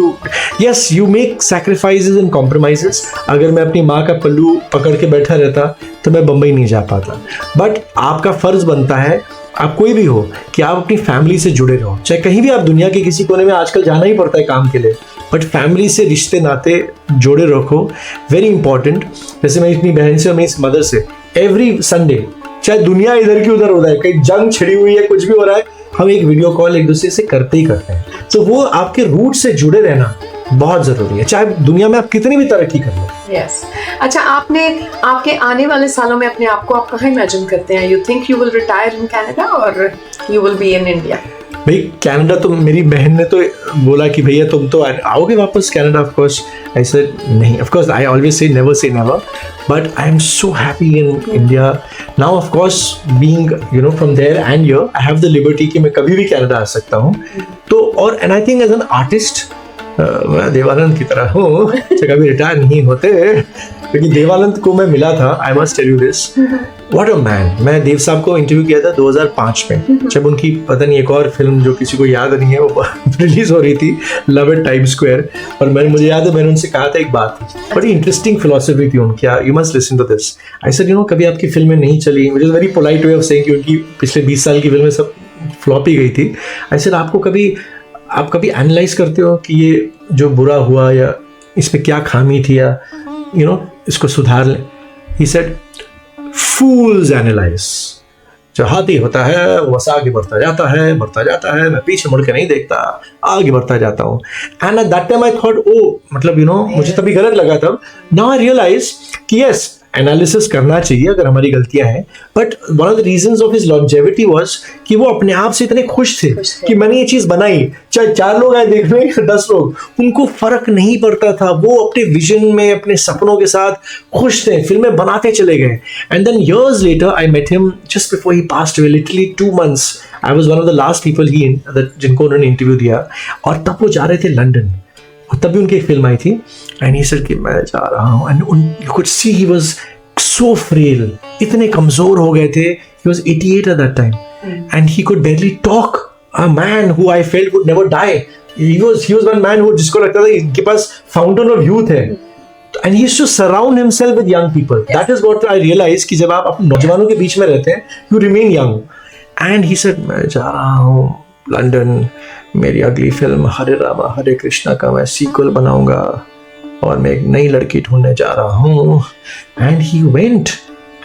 yes, you make sacrifices and compromises. अगर मैं अपनी माँ का पल्लू पकड़ के बैठा रहता तो मैं बम्बई नहीं जा पाता, बट आपका फर्ज बनता है, आप कोई भी हो, कि आप अपनी फैमिली से जुड़े रहो। चाहे कहीं भी आप दुनिया के किसी कोने में, आजकल जाना ही पड़ता है काम के लिए, बट फैमिली से रिश्ते नाते जोड़े रखो, वेरी इंपॉर्टेंट। जैसे मैं अपनी बहन से और मेरी मदर से एवरी संडे, चाहे दुनिया इधर की उधर हो रहा है, कहीं जंग छिड़ी हुई है, कुछ भी हो रहा है, हम एक वीडियो कॉल एक दूसरे से करते ही करते हैं। तो वो आपके रूट से जुड़े रहना बहुत जरूरी है, चाहे दुनिया में आप कितनी भी तरक्की कर लो। यस। अच्छा, आपने आपके आने वाले सालों में अपने आप को आप कहाँ इमेजिन करते हैं? You think you will retire in Canada और you will be in India? भाई कनाडा तो मेरी बहन ने तो बोला कि भैया तुम तो आओगे वापस Canada, of course I said नहीं, of course I always say never, but I am so happy in India now. Of course being you know from there and here I have the liberty कि मैं कभी भी Canada आ सकता हूँ। तो और and I think as an artist मैं देवानंद की तरह हूँ जो कभी रिटायर नहीं होते, क्योंकि देवानंद को मैं मिला था, I must tell you this, what a man. मैं देव साहब को इंटरव्यू किया था 2005 में, जब उनकी पता नहीं एक और फिल्म जो किसी को याद नहीं है वो रिलीज हो रही थी, लव एट टाइम स्क्वायर। और मुझे याद है मैंने उनसे कहा था एक बात, बड़ी इंटरेस्टिंग फिलोसफी थी उनकी, you must listen to this. I said you know कभी आपकी फिल्में नहीं चली, मुझे very polite way of saying कि उनकी पिछले 20 साल की फिल्में सब फ्लॉप ही गई थी। आई सेड आप कभी एनालाइज करते हो कि ये जो बुरा हुआ या इस पे क्या खामी थी या यू नो इसको सुधार लें? ही सेड फूल्स एनालाइज, जो हाथी होता है वो बस आगे बढ़ता जाता है, मैं पीछे मुड़ के नहीं देखता, आगे बढ़ता जाता हूँ। And at that time I thought ओ मतलब यू नो मुझे तभी गलत लगा तब। नाउ आई रियलाइज कि यस एनालिसिस करना चाहिए अगर हमारी गलतियां हैं, but one of the reasons of his longevity was कि वो अपने आप से इतने खुश थे कि मैंने ये चीज बनाई, चाहे 4 लोग आए देखने या 10 लोग, उनको फर्क नहीं पड़ता था। वो अपने विजन में अपने सपनों के साथ खुश थे, फिल्में बनाते चले गए। And then years later I met him just before he passed away, literally 2 months. I was one of the last people जिनको उन्होंने इंटरव्यू दिया, और तब वो जा रहे थे लंदन, और तभी उनकी एक फिल्म आई थी एंड ही सेड कि मैं जा रहा हूँ। And you could see he was so frail, इतने कमजोर हो गए थे। He was 88 at that time and he could barely talk. A man who I felt would never die. He was one man who जिसको लगता था इनके पास fountain of youth है, and he used to surround himself with young people. Yes. That is what I realized कि जब आप अपने नौजवानों के बीच में रहते हैं you remain young. And he said मैं जा रहा हूँ लंदन, मेरी अगली फिल्म हरे रामा हरे कृष्णा का मैं सीक्वल बनाऊंगा और मैं एक नई लड़की ढूंढने जा रहा हूँ। And he went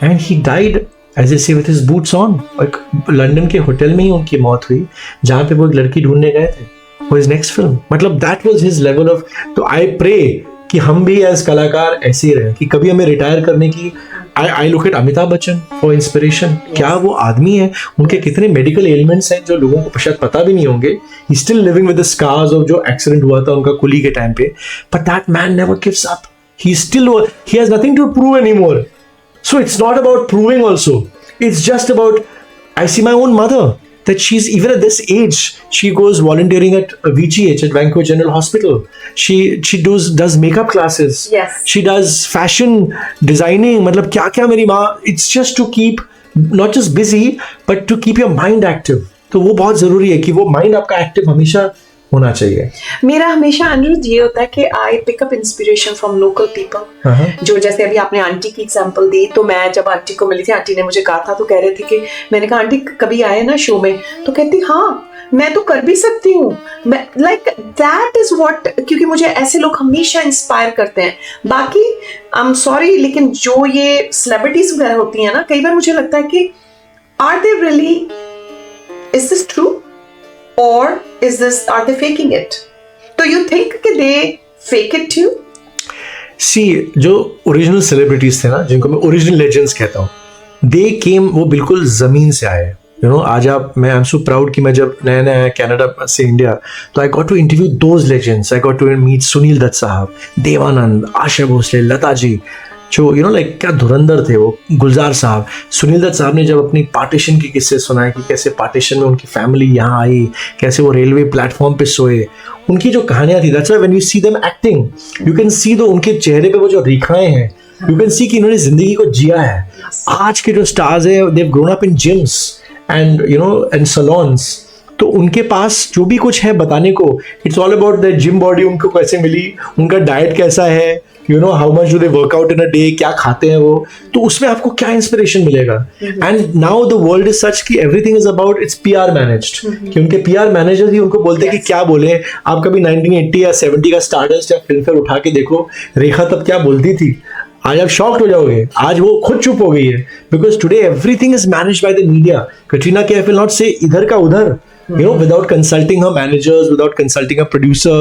and he died as a say with his boots on. एक लंदन के होटल में ही उनकी मौत हुई जहाँ पे वो एक लड़की ढूंढने गए थे फॉर हिज नेक्स्ट फिल्म। मतलब that was his level of. तो आई प्रे कि हम भी एज कलाकार ऐसे ही रहे कि कभी हमें रिटायर करने की। I look at Amitabh Bachchan for inspiration. क्या वो आदमी है, उनके कितने मेडिकल एलिमेंट्स हैं जो लोगों को शायद पता भी नहीं होंगे। He still living with the scars of जो एक्सीडेंट हुआ था उनका कुली के टाइम पे, but that man never gives up. He still he has nothing to prove anymore. So it's not about proving also, it's just about I see my own mother that she's even at this age she goes volunteering at VGH at Vancouver General Hospital. She does makeup classes. Yes. She does fashion designing. मतलब क्या क्या मेरी माँ, it's just to keep not just busy but to keep your mind active. तो वो बहुत जरूरी है कि वो माइंड आपका एक्टिव हमेशा होना चाहिए। मेरा हमेशा अनुरोध ये होता है कि I pick up inspiration from local people. जो जैसे अभी आपने आंटी की एग्जांपल दी, तो मैं जब आंटी को मिली थी, आंटी ने मुझे कहा था, तो कह रहे थे कि मैंने कहा आंटी कभी आए ना शो में, तो कहती हाँ मैं तो कर भी सकती हूँ। लाइक दैट इज व्हाट, क्योंकि मुझे ऐसे लोग हमेशा इंस्पायर करते हैं। बाकी आई एम सॉरी, लेकिन जो ये सेलिब्रिटीज वगैरह होती हैं ना, कई बार मुझे लगता है कि are they really, is this true or are they faking it? Do you think कि they fake it too? See, जो ओरिजिनल सेलिब्रिटीज थे ना, जिनको मैं ओरिजिनल लेजेंड्स कहता हूँ, they came, वो बिल्कुल जमीन से आए। You know, आज मैं आई एम सो प्राउड कि मैं जब नया नया कनाडा से इंडिया, तो I got to interview those legends. I got to meet Sunil Dutt Sahab, Devanand, Asha Bhosle, Lata ji, जो यू नो लाइक क्या धुरंधर थे वो, गुलजार साहब। सुनील दत्त साहब ने जब अपनी पार्टीशन की किस्से सुनाए कि कैसे पार्टीशन में उनकी फैमिली यहाँ आई, कैसे वो रेलवे प्लेटफॉर्म पे सोए, उनकी जो कहानियां थी, that's why when you see them acting you can see दो उनके चेहरे पे वो जो रेखाएं हैं, यू कैन सी कि इन्होंने जिंदगी को जिया है। आज के जो स्टार्स है, they have grown up in gyms and you know and saloons, तो उनके पास जो भी कुछ है बताने को, it's all about the gym body उनको कैसे मिली, उनका डाइट कैसा है, you know how much do they workout in a day, क्या खाते हैं वो, तो उसमें आपको क्या इंस्पिरेशन मिलेगा। And now the world is such कि everything is about, it's PR managed, कि उनके पीआर मैनेजर ही उनको बोलते हैं कि क्या बोले। आप कभी 1980 या 70 का स्टारडस्ट या फिल्म फेयर उठा के देखो, रेखा तब क्या बोलती थी, आज आप शॉक्ड हो जाओगे। आज वो खुद चुप हो गई है, because today everything is managed by the media. Katrina Kaif will not से इधर का उधर, you know, without consulting her managers, without consulting her producer.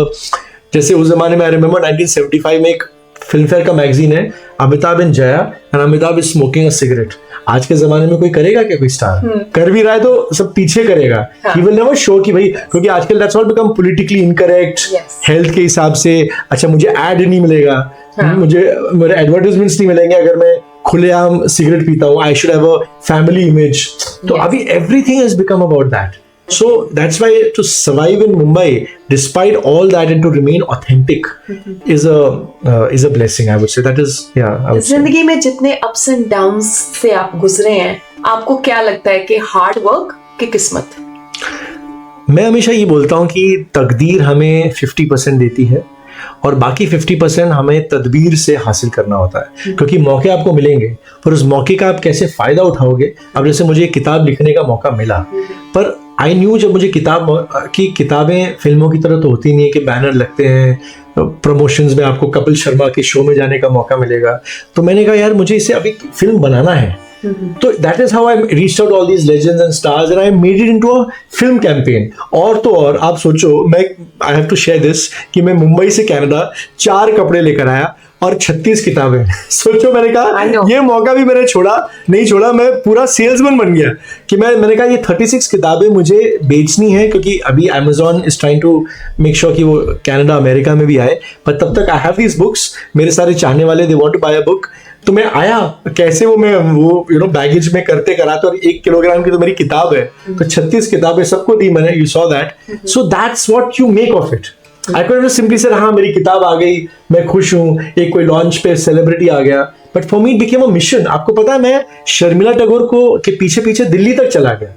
जैसे उस जमाने में आई रिमेम्बर 1975 में एक फिल्म फेयर का मैगजीन है, Amitabh and Jaya and Amitabh is smoking a cigarette. आज के जमाने में कोई करेगा क्या? कोई स्टार कर भी रहा है तो सब पीछे करेगा। ही विल नेवर शो कि भाई, क्योंकि आजकल that's all become politically incorrect. Health के हिसाब से अच्छा मुझे ऐड नहीं मिलेगा, मुझे मेरे एडवर्टाइजमेंट्स नहीं मिलेंगे अगर मैं खुलेआम सिगरेट पीता हूँ। I should have a family image. तो अभी everything has become about that. So that's why to survive in Mumbai, despite all that, and to remain authentic is a blessing. I would say that is, yeah. I would say. जिंदगी में जितने ups and downs से आप गुजरे हैं, आपको क्या लगता है कि हार्ड वर्क की किस्मत? मैं हमेशा ये बोलता हूँ कि तकदीर हमें 50% देती है और बाकी 50% हमें तदबीर से हासिल करना होता है, क्योंकि मौके आपको मिलेंगे पर उस मौके का आप कैसे फायदा उठाओगे। अब जैसे मुझे किताब लिखने का मौका मिला, पर आई न्यू जब मुझे किताबें फिल्मों की तरह तो होती नहीं है कि बैनर लगते हैं, प्रमोशंस में आपको कपिल शर्मा के शो में जाने का मौका मिलेगा। तो मैंने कहा यार मुझे इसे अभी फिल्म बनाना है। तो that is how I reached out all these legends and stars and I made it into a film campaign. और तो और आप सोचो, मैं I have to share this कि मैं मुंबई से कनाडा 4 कपड़े लेकर आया और 36 किताबें। सोचो, मैंने कहा ये मौका भी मैंने नहीं छोड़ा, मैं पूरा सेल्समैन बन गया कि मैंने कहा ये 36 किताबें मुझे बेचनी है, क्योंकि अभी Amazon is trying to make sure कि वो कनाडा अमेरिका में भी आए, पर तब तक आई हैव दीज बुक्स। मेरे सारे चाहने वाले they want to buy a book. तो मैं आया कैसे वो बैगेज में करते कराते, और 1 किलोग्राम की तो मेरी किताब है, तो 36 किताबें सबको दी मैंने। You saw that, so that's what you make of it. I could simply से हाँ मेरी किताब आ गई, मैं खुश हूँ, एक कोई लॉन्च पे सेलिब्रिटी आ गया, but for me it became a mission. आपको पता है मैं शर्मिला टैगोर को के पीछे पीछे दिल्ली तक चला गया।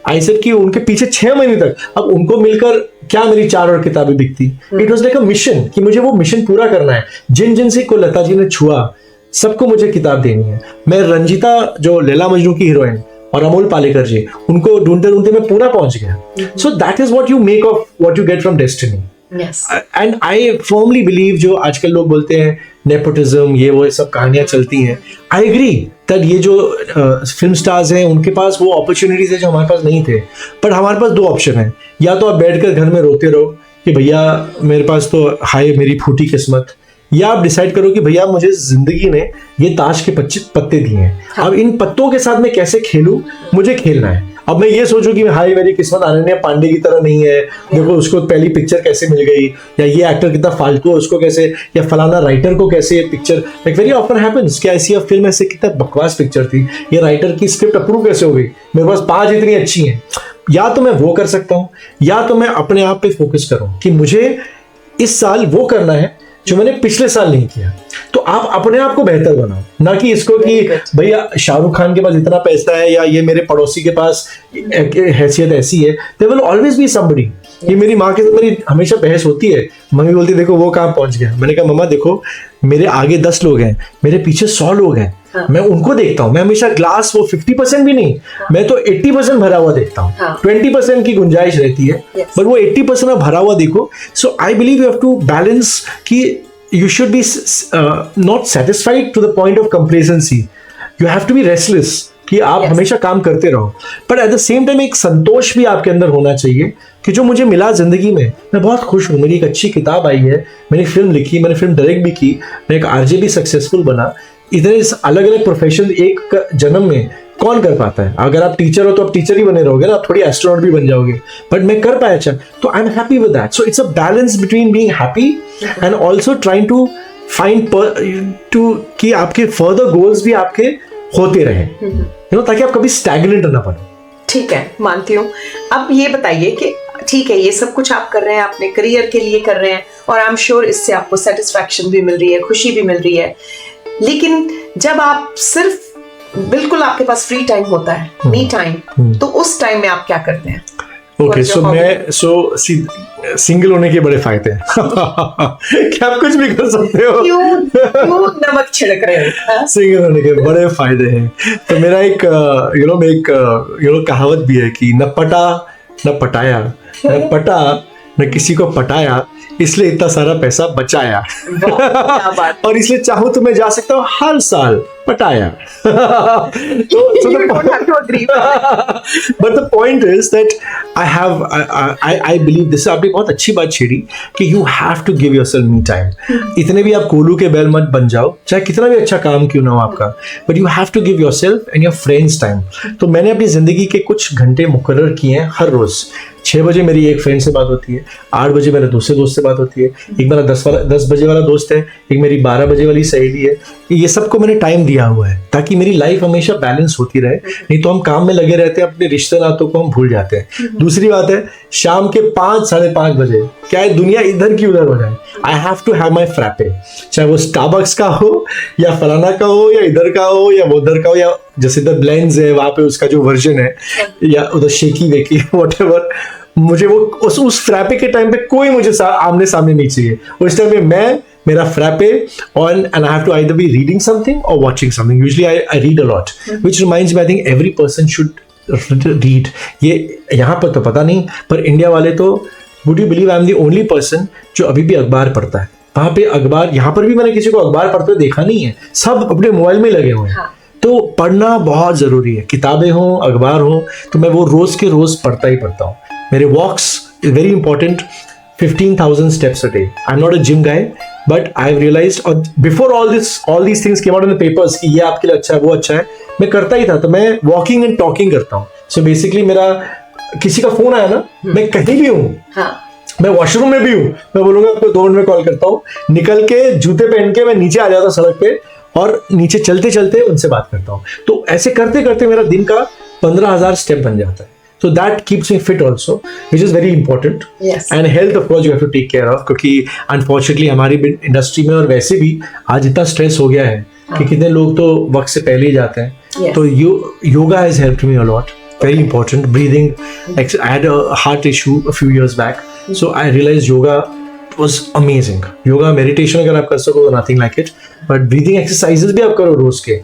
आई सेड कि उनके पीछे 6 महीने तक, अब उनको मिलकर क्या मेरी 4 और किताबें बिकती। It was like a mission कि मुझे वो मिशन पूरा करना है। जिन जिन से को लता जी ने छुआ सबको मुझे किताब देनी है। मैं रंजीता जो लैला मजनू की हीरोइन और अमोल पालेकर जी, उनको ढूंढते ढूंढते मैं पूरा पहुंच गया। So that is what you make of what you get from destiny. And I firmly believe, जो आजकल लोग बोलते हैं नेपोटिज्म ये वो सब कहानियां चलती हैं, आई एग्री दैट ये जो फिल्म स्टार्स हैं उनके पास वो अपॉर्चुनिटीज है जो हमारे पास नहीं थे। पर हमारे पास 2 ऑप्शन है, या तो आप बैठकर घर में रोते रहो कि भैया मेरे पास तो हाय मेरी फूटी किस्मत, या आप डिसाइड करो कि भैया मुझे जिंदगी ने ये ताश के पत्ते दिए हैं। हाँ। अब इन पत्तों के साथ मैं कैसे खेलूं, मुझे खेलना है। अब मैं ये सोचूं कि हाय मेरी किस्मत अनन्या पांडे की तरह नहीं है, देखो उसको पहली पिक्चर कैसे मिल गई, या ये एक्टर कितना फालतू है उसको कैसे, या फलाना राइटर को कैसे ये picture, like very often happens कि ऐसी फिल्म ऐसे कितना बकवास पिक्चर थी, ये राइटर की स्क्रिप्ट अप्रूव कैसे हो गई, मेरे पास 5 इतनी अच्छी हैं। या तो मैं वो कर सकता हूँ, या तो मैं अपने आप पे फोकस करूँ कि मुझे इस साल वो करना है जो मैंने पिछले साल नहीं किया। तो आप अपने आप को बेहतर बनाओ, ना कि इसको कि भैया शाहरुख खान के पास इतना पैसा है या ये मेरे पड़ोसी के पास हैसियत ऐसी है। There will always be somebody. ये मेरी माँ के साथ मेरी हमेशा बहस होती है। मम्मी बोलती देखो वो कहाँ पहुंच गया। मैंने कहा मम्मा देखो मेरे आगे 10 लोग हैं, मेरे पीछे 100 लोग हैं। हाँ। मैं उनको देखता हूँ। मैं हमेशा ग्लास वो 50% भी नहीं, मैं तो 80% भरा हुआ देखता हूँ। हाँ। 20% की गुंजाइश रहती है, बट वो 80% भरा हुआ देखो। So I believe you have to balance कि you should be not satisfied to the point of complacency. You have to be restless कि आप हमेशा काम करते रहो, पर एट द सेम टाइम एक संतोष भी आपके अंदर होना चाहिए कि जो मुझे मिला जिंदगी में, मैं बहुत खुश हूँ। मेरी एक अच्छी किताब आई है, मैंने फिल्म लिखी, मैंने फिल्म डायरेक्ट भी की, मैं एक आरजे भी सक्सेसफुल बना। इतने अलग अलग प्रोफेशन एक जन्म में कौन कर पाता है? अगर आप टीचर हो तो आप टीचर ही बने रहोगे ना, आप थोड़ी एस्ट्रोनॉट भी बन जाओगे, बट मैं कर पाया अच्छा, तो I am happy with that. So it's a balance between being happy and also trying to find to कि आपके फर्दर गोल्स भी आपके होते रहे, ताकि आप कभी स्टैग्नेंट ना बनो। ठीक है, मानती हूँ। अब ये बताइए कि ठीक है ये सब कुछ आप कर रहे हैं, अपने करियर के लिए कर रहे हैं, और आई एम श्योर इससे आपको सेटिस्फैक्शन भी मिल रही है, खुशी भी मिल रही है, लेकिन जब आप सिर्फ बिल्कुल आपके पास फ्री टाइम होता है, मी टाइम, तो उस टाइम में आप क्या करते हैं? ओके, सो सिंगल होने के बड़े फायदे हैं। क्या आप कुछ भी कर सकते हो? क्यों नमक छिड़क रहे हो? सिंगल होने के बड़े फायदे हैं। तो मेरा एक कहावत भी है कि न पटा न पटाया, न पटा न किसी को पटाया, इसलिए इतना सारा पैसा बचाया। और इसलिए चाहूं तो मैं जा सकता हूँ हर साल पटाया. So You don't have to agree. but the point is that I believe this. आपने बहुत अच्छी बात छेड़ी कि you have to give yourself me time. इतने भी आप कोलू के बैल मत बन जाओ, चाहे कितना भी अच्छा काम क्यों ना हो आपका, but you have to give yourself and your friends time. तो मैंने अपनी जिंदगी के कुछ घंटे मुकर्रर किए हैं हर रोज. 6 बजे मेरी एक फ्रेंड से बात होती है, 8 बजे मेरे दूसरे दोस्त से बात होती है, एक मेरा 10 बजे वाला दोस्त है, एक मेरी 12 बजे वाली सहेली है. ये सबको मैंने टाइम दिया हुआ है ताकि मेरी लाइफ हमेशा बैलेंस होती रहे. नहीं तो हम काम में लगे रहते हैं, अपने रिश्ते नातों को हम भूल जाते हैं. दूसरी बात है, शाम के 5 साढ़े 5 बजे क्या है, दुनिया इधर की उधर हो जाए, I have to have my frappe. चाहे वो स्टारबक्स का हो या फलाना का हो या इधर का हो या उधर का हो, या जैसे इधर ब्लेंड्स है वहां पे उसका जो वर्जन है, या उधर शेकी वेकी व्हाटएवर. मुझे वो उस फ्रैपे के टाइम पे कोई मुझे आमने सामने नहीं चाहिए. उस टाइम पे मैं, मेरा फ्रैपे, और and I have to either be reading something और watching something. Usually I read a lot, which reminds me, I think every person should read. ये यहाँ पर तो पता नहीं, पर इंडिया वाले तो, would you believe I am the only person जो अभी भी अखबार पढ़ता है. वहाँ पे अखबार, यहाँ पर भी मैंने किसी को अखबार पढ़ते हुए देखा नहीं है. सब अपने मोबाइल में लगे हुए हैं. तो पढ़ना बहुत जरूरी है, किताबें हों, अखबार हो, तो मैं वो रोज के रोज पढ़ता ही पढ़ता हूँ. मेरे walks is very important. 15,000 steps a day. I'm not a gym guy, but I've realized, और before all these things came out in the papers कि ये आपके लिए अच्छा है, वो अच्छा है, मैं करता ही था. तो मैं वॉकिंग एंड टॉकिंग करता हूँ. सो बेसिकली मेरा किसी का फोन आया ना, मैं कहीं भी हूँ, मैं वॉशरूम में भी हूँ, मैं बोलूंगा आपको 2 मिनट में कॉल करता हूँ, निकल के जूते पहन के मैं नीचे आ जाता हूँ सड़क पे, और नीचे चलते चलते उनसे बात करता हूँ. तो ऐसे करते करते मेरा दिन का 15,000 स्टेप बन जाता है. So that keeps me fit also, which is very important. Yes. And health of course you have to take care of, क्योंकि unfortunately हमारी इंडस्ट्री में और वैसे भी आज इतना स्ट्रेस हो गया है कि कितने लोग तो वक्त से पहले ही जाते हैं. Yes. तो yoga has helped me a lot. Very important. Breathing. I had a heart issue a few years back, so I realized yoga was amazing. Yoga meditation अगर आप कर सको तो nothing like it, but breathing exercises भी आप करो रोज के,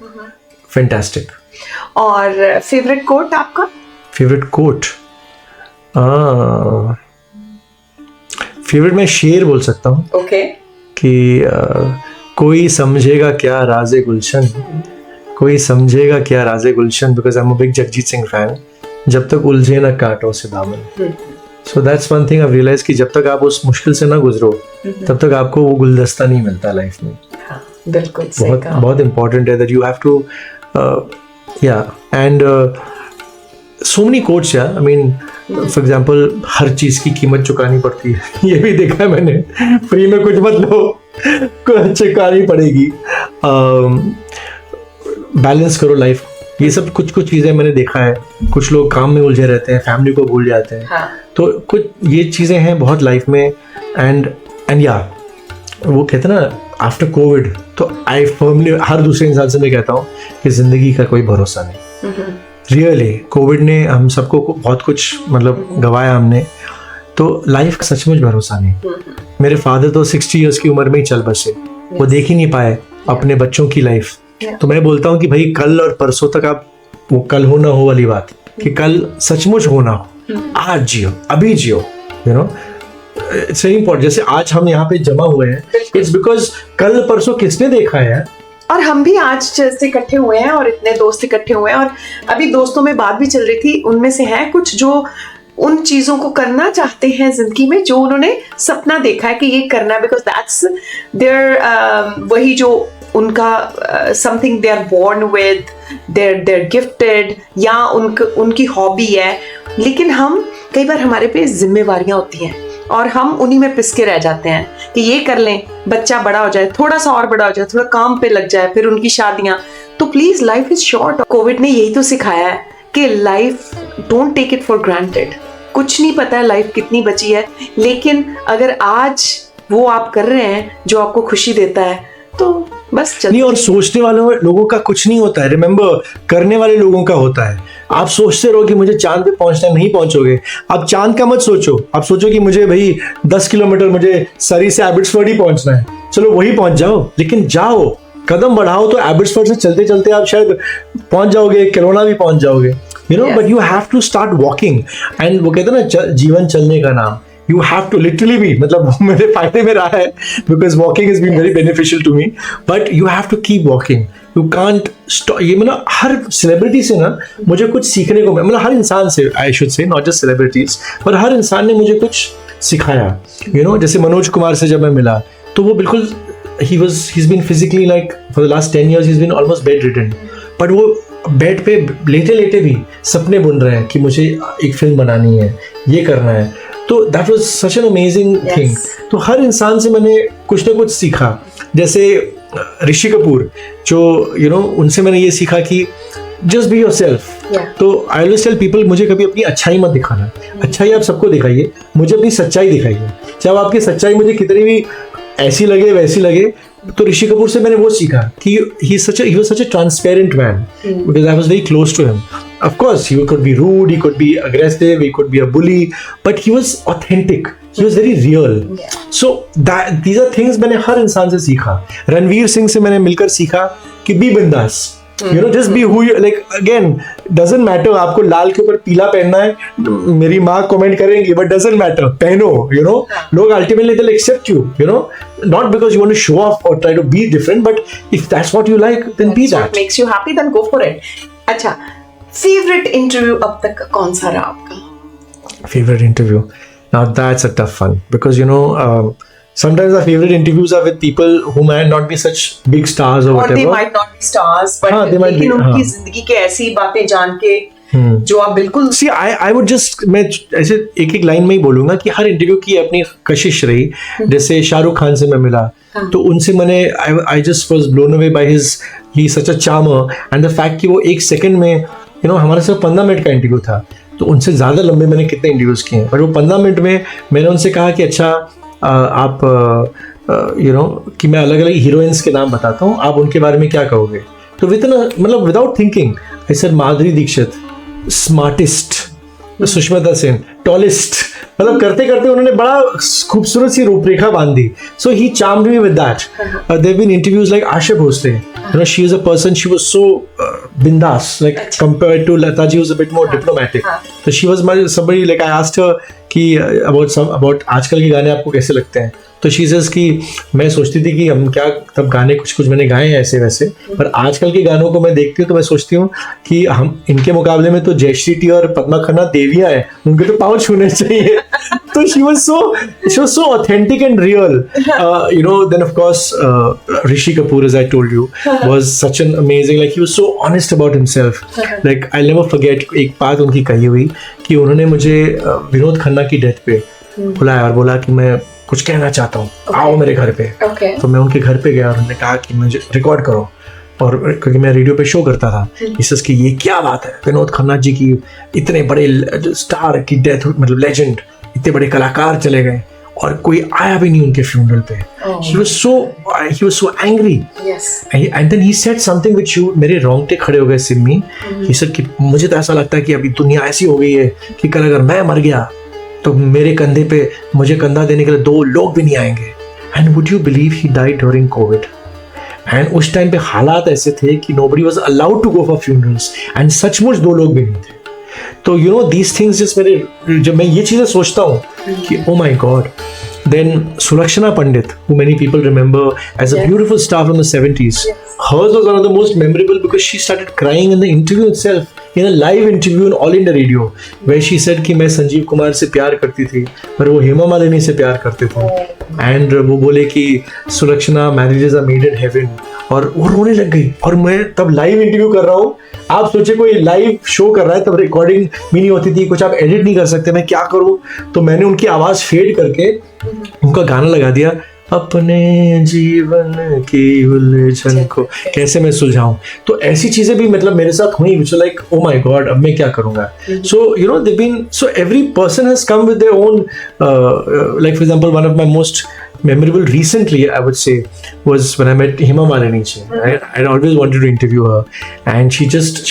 fantastic. और फेवरेट कोट आपका? फेवरेट कोट, फेवरेट मैं शेर बोल सकता हूँ. ओके. कि कोई समझेगा क्या राज़े गुलशन, कोई समझेगा क्या राज़े गुलशन, because I am a big Jagjit Singh fan. जब तक उलझे ना कांटों से दामन. So that's one thing I realise कि जब तक आप उस मुश्किल से ना गुजरो तब तक आपको वो गुलदस्ता नहीं मिलता लाइफ में. बिल्कुल बहुत इंपॉर्टेंट है दैट यू हैव टू, या and so many quotes, yeah. I mean, for example, हर चीज की कीमत चुकानी पड़ती है. ये भी देखा है मैंने. फ्री में कुछ मत लो, कुछ चुकानी पड़ेगी. बैलेंस करो लाइफ. ये सब कुछ चीजें मैंने देखा है. कुछ लोग काम में उलझे रहते हैं, फैमिली को भूल जाते हैं. तो कुछ ये चीजें हैं बहुत लाइफ में. एंड या वो कहते हैं ना, आफ्टर कोविड, तो आई फर्मली हर दूसरे इंसान से मैं कहता हूँ कि जिंदगी का कोई भरोसा नहीं. रियली कोविड ने हम सबको बहुत कुछ मतलब गवाया हमने. तो लाइफ का सचमुच भरोसा नहीं. मेरे फादर तो 60 इयर्स की उम्र में ही चल बसे. वो देख ही नहीं पाए अपने बच्चों की लाइफ. तो मैं बोलता हूँ कि भाई कल और परसों तक आप, वो कल हो ना हो वाली बात, कि कल सचमुच हो ना हो, आज जियो, अभी जियो. You know, it's very important. जैसे आज हम यहाँ पे जमा हुए हैं, इट्स बिकॉज कल परसों किसने देखा है यार. और हम भी आज से इकट्ठे हुए हैं और इतने दोस्त इकट्ठे हुए हैं. और अभी दोस्तों में बात भी चल रही थी, उनमें से हैं कुछ जो उन चीजों को करना चाहते हैं जिंदगी में जो उन्होंने सपना देखा है कि ये करना है, बिकॉज दैट्स देयर, वही जो उनका something they are born with, their gifted, या उनकी हॉबी है. लेकिन हम कई बार हमारे पे जिम्मेवारियां होती हैं और हम उन्हीं में पिस के रह जाते हैं कि ये कर लें, बच्चा बड़ा हो जाए, थोड़ा सा और बड़ा हो जाए, थोड़ा काम पे लग जाए, फिर उनकी शादियां. तो please, life is short. Covid ने यही तो सिखाया है कि life, don't take it for granted. कुछ नहीं पता है लाइफ कितनी बची है, लेकिन अगर आज वो आप कर रहे हैं जो आपको खुशी देता है तो बस नहीं. और सोचने वालों लोगों का कुछ नहीं होता है. रिमेंबर, करने वाले लोगों का होता है. आप सोचते रहो कि मुझे चांद पे पहुंचना, नहीं पहुंचोगे. आप चांद का मत सोचो. आप सोचो कि मुझे भाई 10 किलोमीटर मुझे सरी से एबिट्सफोर्ड ही पहुंचना है. चलो वही पहुंच जाओ, लेकिन जाओ, कदम बढ़ाओ. तो एबिट्सफोर्ड से चलते चलते आप शायद पहुंच जाओगे, केलोना भी पहुंच जाओगे. You know, but you have to start walking. And वो कहते हैं ना, जीवन चलने का नाम. you have to literally be, मतलब वो मेरे फायदे में रहा है, because walking has been very beneficial to me, but you have to keep walking. You can't stop. ये मतलब हर सेलिब्रिटी से ना मुझे कुछ सीखने को मतलब हर इंसान से, I should say, not just celebrities, पर हर इंसान ने मुझे कुछ सिखाया. You know, जैसे मनोज कुमार से जब मैं मिला तो वो बिल्कुल he's been physically like for the last 10 years he's been almost bedridden, but वो बेड पे लेटे लेटे भी सपने बुन रहे हैं कि मुझे एक फिल्म बनानी है, ये करना है. तो that was such an amazing thing. तो हर इंसान से मैंने कुछ ना कुछ सीखा. जैसे ऋषि कपूर जो उनसे मैंने ये सीखा कि जस्ट बी योरसेल्फ. तो आई ऑलवेज टेल पीपल, मुझे कभी अपनी अच्छाई मत दिखाना. अच्छाई आप सबको दिखाइए, मुझे अपनी सच्चाई दिखाइए. चाहे आपकी सच्चाई मुझे कितनी भी ऐसी लगे वैसी लगे. तो ऋषि कपूर से मैंने वो सीखा कि he was such a transparent man, because I was very close to him. Of course, he could be rude, he could be aggressive, he could be a bully, but he was authentic. He was very real. So these are things मैंने हर इंसान से सीखा. रणवीर सिंह से मैंने मिलकर सीखा कि be बिंदास. Just be who you like. Again, doesn't matter आपको लाल के ऊपर पीला पहनना है, मेरी माँ कमेंट करेंगी, but doesn't matter, पहनो. लोग ultimately they'll accept you. Not because you want to show off or try to be different, but if that's what you like, then be that. What makes you happy, then go for it. अच्छा, favorite interview अब तक कौन सा रहा आपका? Favorite interview. Now that's a tough one, because sometimes our favorite interviews are with people who might not be such big stars or whatever. Or they might not be stars, but लेकिन उनकी जिंदगी के ऐसी बातें जान के जो आप बिल्कुल. See, I would just, मैं ऐसे एक लाइन में ही बोलूंगा कि हर इंटरव्यू की अपनी कशिश रही. जैसे शाहरुख खान से मैं मिला तो उनसे मैंने I just was blown away by he's such a charmer, and the fact कि वो एक सेकंड में हमारे साथ 15 मिनट का इंटरव्यू था. तो उनसे ज़्यादा लंबे मैंने कितने इंटरव्यूज किए हैं, पर वो 15 मिनट में मैंने उनसे कहा कि अच्छा आप कि मैं अलग अलग हीरोइंस के नाम बताता हूँ, आप उनके बारे में क्या कहोगे. तो मतलब without thinking I said Madhuri Dixit, smartest, Sushmita Sen, tallest. मतलब करते करते उन्होंने बड़ा खूबसूरत सी रूपरेखा बांधी. So he charmed me with that. There been interviews like Asha Bhosle. She is a person, she was so bindas, like compared to Lata ji, was a bit more diplomatic. So she was somebody, like I asked her कि about आजकल के गाने आपको कैसे लगते हैं. तो she says कि मैं सोचती थी कि हम क्या तब गाने कुछ मैंने गाए हैं ऐसे वैसे, पर आजकल के गानों को मैं देखती हूँ तो मैं सोचती हूँ कि हम इनके मुकाबले में तो जयश्री टी और पद्मा खन्ना देवियाँ हैं, उनके तो पाँव छूने चाहिए. तो she was so authentic and real. Then of course Rishi Kapoor, as I told you, was such an amazing, like he was so honest about himself. Like I'll never forget एक बात उनकी कही हुई कि उन्होंने मुझे विनोद खन्ना की डेथ पे बुलाया और बोला कि मैं कुछ कहना चाहता हूँ, आओ मेरे घर पे. तो मैं उनके घर पे गया और उन्होंने कहा कि मुझे रिकॉर्ड करो, और क्योंकि मैं रेडियो पे शो करता था. इसस की ये क्या बात है, विनोद खन्ना जी की इतने बड़े स्टार की डेथ, मतलब लेजेंड, इतने बड़े कलाकार चले गए और कोई आया भी नहीं उनके फ्यूनरल पे. He was so angry. Yes. And then he said something which मेरे रोंगटे खड़े हो गए सिम्मी. He said कि मुझे तो ऐसा लगता है कि अभी दुनिया ऐसी हो गई है कि कल अगर मैं मर गया तो मेरे कंधे पे मुझे कंधा देने के लिए 2 लोग भी नहीं आएंगे. And would you believe he died during COVID? And उस टाइम पे हालात ऐसे थे कि nobody was allowed to go for funerals, and सचमुच 2 लोग भी नहीं थे. तो these things just जब मैं ये चीज़ें सोचता हूँ कि oh my God. Then Sulakshana Pandit, who many people remember as a beautiful star from the 70s. Hers was one of the most memorable because she started crying in the interview itself, in a live interview on All India Radio, where she said कि मैं संजीव कुमार से प्यार करती थी पर वो हेमा मालिनी से प्यार करते थे. And वो बोले कि Sulakshana, marriages are made in heaven. और वो रोने लग गई. और मैं तब लाइव इंटरव्यू कर रहा हूँ. आप सोचे कोई लाइव शो कर रहा है, तब रिकॉर्डिंग भी नहीं होती थी, कुछ आप एडिट नहीं कर सकते, मैं क्या करूँ. तो मैंने उनकी आवाज़ फेड करके उनका गाना लगा दिया, अपने जीवन की उलझन को कैसे मैं सुलझाऊं. तो ऐसी चीजें भी मतलब मेरे साथ हुई, which like oh my God, अब मैं क्या करूंगा. So they've been, so every person has come with their own like for example one of my most memorable recently I would say was when I met Hema Malini ji. I always wanted to interview her, and she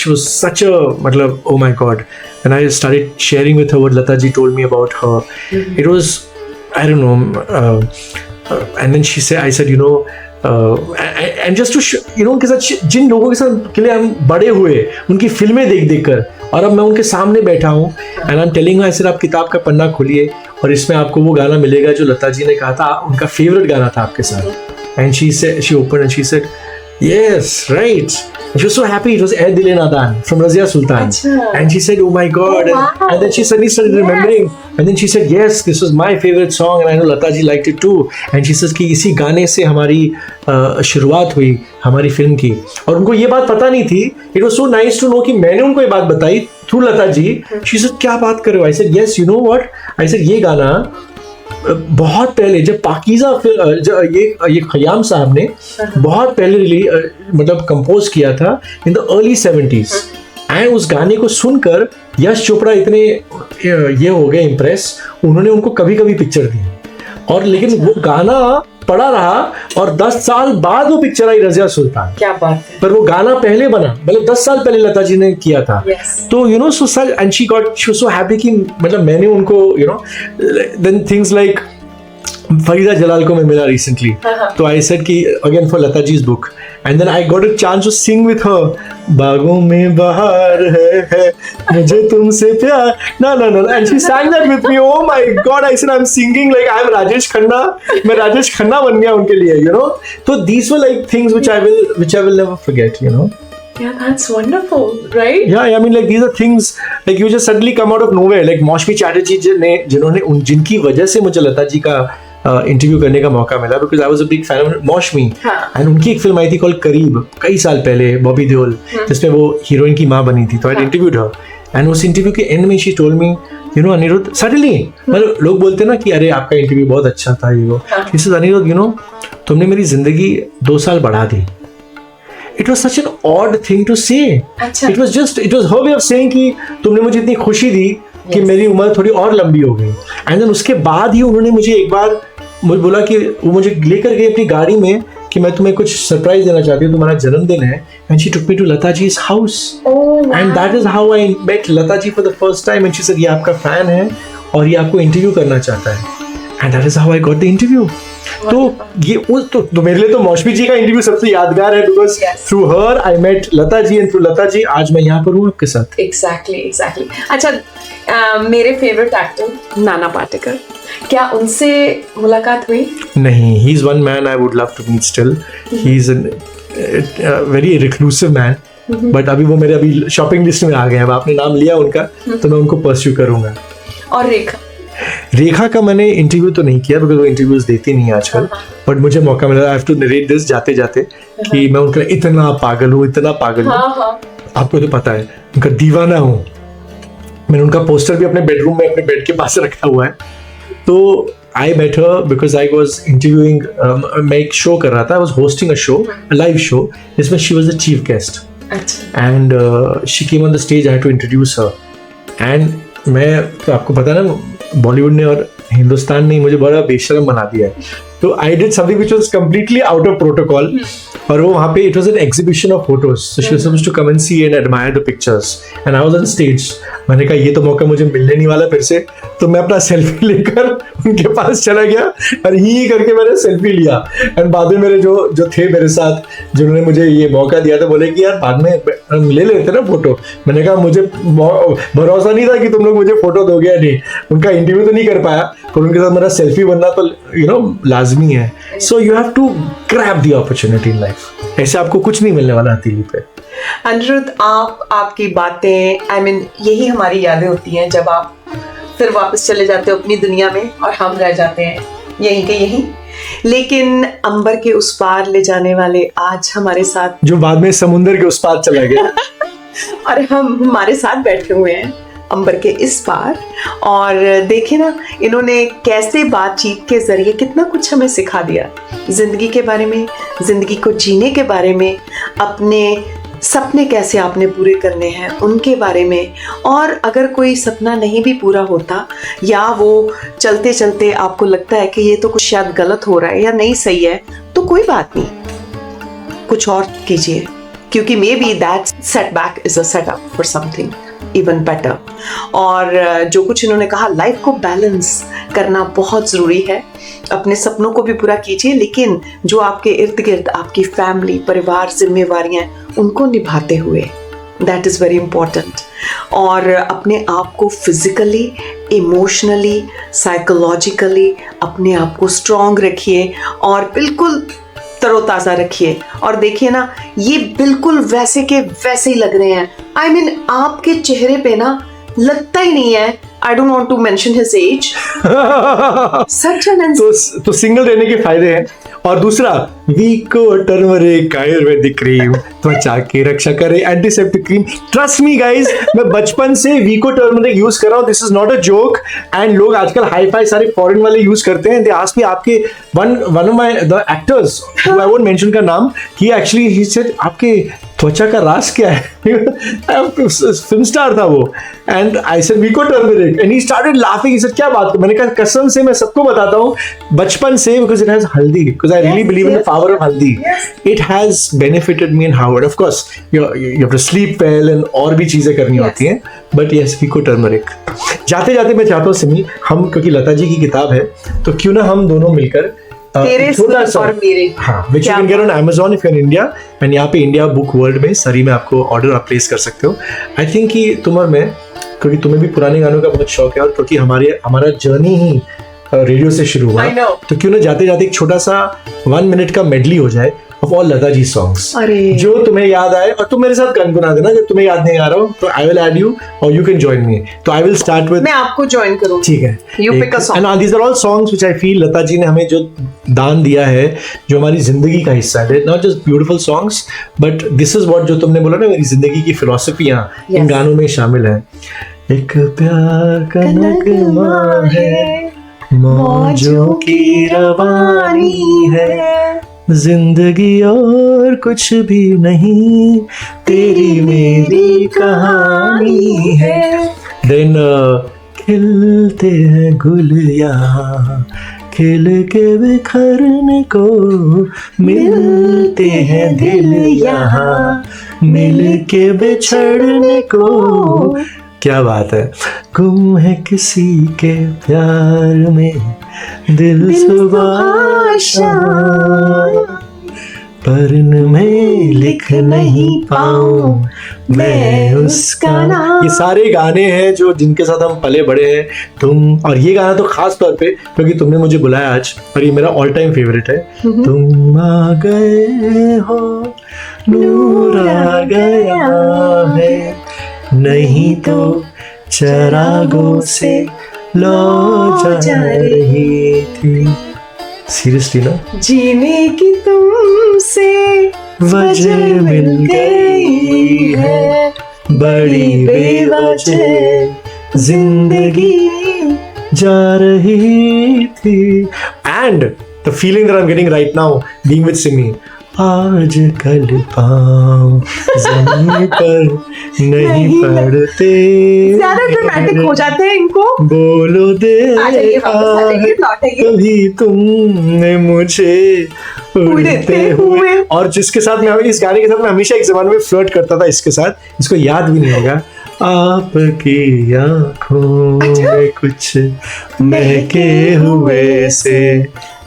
was such a matlab, oh my God. When I started sharing with her what Lata ji told me about her, it was, I don't know, and then I said, and just to उनके साथ जिन लोगों के साथ के लिए हम बड़े हुए, उनकी फिल्में देख कर, और अब मैं उनके सामने बैठा हूँ, and I'm telling her, I said आप किताब का पन्ना खोलिए और इसमें आपको वो गाना मिलेगा जो लता जी ने कहा था उनका फेवरेट गाना था आपके साथ। And she open and she said yes, right. And she was so happy. It was Eh Dile Nadan from Razia Sultan. And she said, oh my God. And then she suddenly started remembering. And then she said, yes, this was my favorite song. And I know Lata ji liked it too. And she says कि इसी गाने से हमारी शुरुआत हुई हमारी film की। और उनको ये बात पता नहीं थी। It was so nice to know कि मैंने उनको ये बात बताई through Lata ji. She said, क्या बात कर रहे हो? I said, yes, you know what? I said, ये गाना बहुत पहले जब पाकीज़ा ये खयाम साहब ने बहुत पहले मतलब कंपोज किया था in the early 70s। And उस गाने को सुनकर यश चोपड़ा इतने ये हो गए इम्प्रेस, उन्होंने उनको कभी कभी पिक्चर दी। और लेकिन वो गाना पड़ा रहा और 10 साल बाद वो पिक्चर आई रज़िया सुल्तान। क्या बात है। पर वो गाना पहले बना, मतलब 10 साल पहले लता जी ने किया था। तो you know so such and she was so happy कि मतलब मैंने उनको you know then things like Farida Jalal को मैं मिला रिसेंटली, तो आई सेड कि again for Lata ji's book and then I got a chance to sing with her, बागों में बहार है मुझे तुमसे प्यार, no and she sang that with me. Oh my God, I said I'm singing like I'm Rajesh Khanna, मैं राजेश खन्ना बन गया उनके लिए, you know. So these were like things which I will never forget, you know. Yeah, that's wonderful, right? Yeah, I mean like these are things like you just suddenly come out of nowhere. Like Moushumi Chatterjee जिन्होंने जिनकी वजह से मुझे लता जी का interview करने का मौका मिला, because I was a big fan of Moushumi. And उनकी एक फिल्म आई थी कॉल्ड करीब कई साल पहले, बॉबी देओल, जिसमें वो हीरोइन की माँ बनी थी। तो आई इंटरव्यूड हर एंड उस इंटरव्यू के एंड में she told me, you know Anirudh, suddenly मतलब लोग बोलते हैं ना कि अरे आपका इंटरव्यू बहुत अच्छा था ये वो, she said Anirudh you know तुमने मेरी जिंदगी 2 साल बढ़ा दी। It was such an odd thing to say. It was her way of saying कि तुमने मुझे इतनी खुशी दी कि मेरी उम्र थोड़ी और लंबी हो गई। एंड देन उसके बाद ही उन्होंने मुझे एक बार मुझे बोला कि वो मुझे लेकर गए अपनी गाड़ी में कि मैं तुम्हें कुछ सरप्राइज देना चाहती हूँ, तुम्हारा जन्मदिन है। And she took me to Lata ji's house. And that is how I met Lata ji for the first time. And she said ये आपका फैन है और ये आपको इंटरव्यू करना चाहता है। And that is how I got the interview. तो ये तो मेरे लिए तो मौशमी जी का इंटरव्यू सबसे यादगार है, because through her I met Lata ji and through Lata ji आज मैं यहाँ पर हूँ आपके साथ। एग्जैक्टली। अच्छा, मेरे फेवरेट एक्टर नाना पाटेकर, क्या उनसे मुलाकात हुई? नहीं, he is one man I would love to meet still. He is very reclusive man, but अभी वो मेरे अभी शॉपिंग लिस्ट में आ गए हैं। अब आपने नाम लिया उनका तो मैं उनको परस्यू करूंगा। और रेखा का मैंने इंटरव्यू तो नहीं किया बिकॉज वो इंटरव्यूज देती नहीं है आजकल, बट मुझे मौका मिला, I have to narrate this जाते जाते कि मैं उनका इतना पागल हूँ आपको तो पता है, उनका दीवाना हूँ। मैंने उनका पोस्टर भी अपने बेडरूम में अपने बेड के पास रखा हुआ है। तो I met her because I was interviewing, मैं एक शो कर रहा था, I was hosting a show, live show, जिसमें she was the chief guest and she came on the stage. I had to introduce her and मैं तो आपको पता है ना बॉलीवुड ने और हिंदुस्तान ने मुझे बड़ा बेशरम बना दिया है। तो I did something which was completely out of protocol, और वो वहाँ पे it was an exhibition of photos, so she was supposed to come and see and admire the pictures and I was on stage. मैंने कहा ये तो मौका मुझे मिलने नहीं वाला फिर से, तो मैं अपना सेल्फी लेकर उनके पास चला गया और ही करके मैंने सेल्फी लिया। एंड बाद में मेरे जो थे मेरे साथ, जिन्होंने मुझे ये मौका दिया था, बोले कि यार बाद में हम ले लेते ना फोटो। मैंने कहा मुझे भरोसा नहीं था कि तुम लोग मुझे फोटो दोगे या नहीं। उनका इंटरव्यू तो नहीं कर पाया, पर उनके साथ मेरा सेल्फी बनना तो यू नो लाजमी है। So you have to grab the opportunity in life. ऐसे आपको कुछ नहीं मिलने वाला हथेली पे। अनिरुद्ध, आपकी बातें, आई मीन यही हमारी यादें होती हैं जब आप फिर वापस चले जाते हो अपनी दुनिया में और हम रह जाते हैं यहीं के यहीं। लेकिन अंबर के उस पार ले जाने वाले आज हमारे साथ, जो बाद में समुंदर के उस पार चला गया और हम हमारे साथ बैठे हुए हैं अंबर के इस पार। और देखिए ना, इन्होंने कैसे बातचीत के जरिए कितना कुछ हमें सिखा दिया, जिंदगी के बारे में, जिंदगी को जीने के बारे में, अपने सपने कैसे आपने पूरे करने हैं उनके बारे में। और अगर कोई सपना नहीं भी पूरा होता या वो चलते चलते आपको लगता है कि ये तो कुछ शायद गलत हो रहा है या नहीं सही है, तो कोई बात नहीं, कुछ और कीजिए, क्योंकि may be that setback is a setup for something even better. और जो कुछ इन्होंने कहा, लाइफ को बैलेंस करना बहुत ज़रूरी है। अपने सपनों को भी पूरा कीजिए, लेकिन जो आपके इर्द गिर्द आपकी फैमिली, परिवार, जिम्मेवारियां, उनको निभाते हुए, दैट इज़ वेरी इंपॉर्टेंट। और अपने आप को फिजिकली, इमोशनली, साइकोलॉजिकली अपने आप को स्ट्रॉन्ग रखिए और बिल्कुल तरोताज़ा रखिए। और देखिए ना, ये बिल्कुल वैसे के वैसे ही लग रहे हैं। I mean, आपके चेहरे पे ना लगता ही नहीं है, I don't want to mention his age. Such an तो सिंगल रहने के फायदे हैं। और दूसरा, वीको टर्मरिक आयुर्वेदिक क्रीम त्वचा की रक्षा करे, antiseptic cream. Trust me guys, मैं बचपन से वीको टर्मरिक यूज कर रहा हूँ, this is not a joke. And लोग आजकल हाई फाई सारे फॉरेन वाले यूज करते हैं। दे आस्क मी, आपके one of my the actors, I won't mention का नाम, ही एक्चुअली ही सेड आपके त्वचा का राज क्या है? फिल्म स्टार था वो। And I said Vicco turmeric and he started laughing. He said क्या बात कर? मैंने कहा कसम से मैं सबको बताता हूँ बचपन से, because it has haldi, because I really believe in the power of haldi. It has benefited me in Harvard. Of course you have to sleep well and और भी चीजें करनी होती हैं, बट यस, वीको टर्मरिक। जाते जाते मैं चाहता हूँ सिमी, हम क्योंकि लता जी की किताब है तो क्यों ना हम दोनों मिलकर तेरे और मेरे, हाँ, which you can get on Amazon if you're in India, and यहाँ पे इंडिया बुक वर्ल्ड में सरी में आपको ऑर्डर आप प्लेस कर सकते हो। आई थिंक कि तुम और मैं, क्योंकि तुम्हें भी पुराने गानों का बहुत शौक है और क्योंकि हमारा जर्नी ही रेडियो से शुरू हुआ, तो क्यों ना जाते जाते एक छोटा सा 1 मिनट का मेडली हो जाए of all Lata ji songs जो तुम्हें याद आए, और तुम मेरे साथ गुनगुना देना जब तुम्हें याद नहीं आ रहा हो, तो आई विल ऐड यू और यू कैन जॉइन मी। तो आई विल स्टार्ट विद, मैं आपको जॉइन करूंगी, ठीक है? You pick a song. And these are all songs which I feel Lata ji ने हमें जो दान दिया है, जो हमारी जिंदगी का हिस्सा है। Not just beautiful songs, but this is what, जो तुमने बोला ना, मेरी जिंदगी की फिलॉसफियां इन गानों में शामिल है। एक प्यार का नगमा है, मौजों की रवानी है, जिंदगी और कुछ भी नहीं, तेरी मेरी कहानी है। देन खिलते हैं गुल यहाँ, खिल के बिखरने को मिलते हैं दिल यहाँ, मिल के बिछड़ने को। क्या बात है। गुम है किसी के प्यार में दिल सुबह शाम, पर मैं लिख नहीं पाऊं मैं उसका नाम। ये सारे गाने हैं जो जिनके साथ हम पले बड़े हैं तुम, और ये गाना तो खास तौर पे क्योंकि तुमने मुझे बुलाया आज, और ये मेरा ऑल टाइम फेवरेट है। तुम आ गए हो, नूर आ गया है, नहीं तो चरागों से लौ जा रही थी। सीरियसली ना, जीने की तुमसे वजह मिल गई है, बड़ी बेवजह जिंदगी जा रही थी। And the feeling that I am getting right now being with Simi, आज कल पाँव ज़मीन पर नहीं पड़ते, ज्यादा ड्रामेटिक हो जाते हैं इनको। बोलो देखा कभी तुमने मुझे उड़ते हुए। और जिसके साथ मैं, इस गाने के साथ मैं हमेशा एक जमाने में फ्लर्ट करता था इसके साथ, इसको याद भी नहीं होगा। आपकी आँखों में कुछ महके हुए से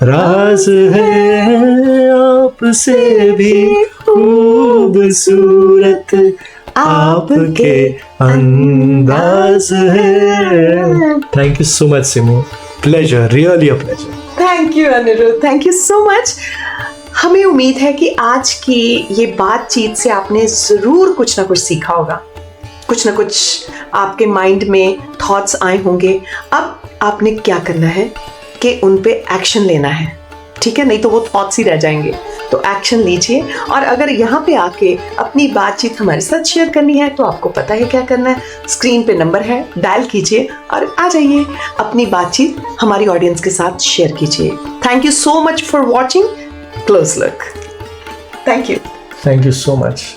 राज है, आपसे भी खूबसूरत आपके अंदाज है। Thank you so much Simi, pleasure, really a pleasure. Thank you Anirudh, thank you so much. हमें उम्मीद है कि आज की ये बातचीत से आपने जरूर कुछ ना कुछ सीखा होगा, कुछ ना कुछ आपके माइंड में थॉट्स आए होंगे। अब आपने क्या करना है कि उन पे एक्शन लेना है, ठीक है? नहीं तो वो थॉट्स ही रह जाएंगे। तो एक्शन लीजिए, और अगर यहाँ पे आके अपनी बातचीत हमारे साथ शेयर करनी है तो आपको पता है क्या करना है। स्क्रीन पे नंबर है, डायल कीजिए और आ जाइए, अपनी बातचीत हमारी ऑडियंस के साथ शेयर कीजिए। Thank you so much for watching close look. Thank you so much.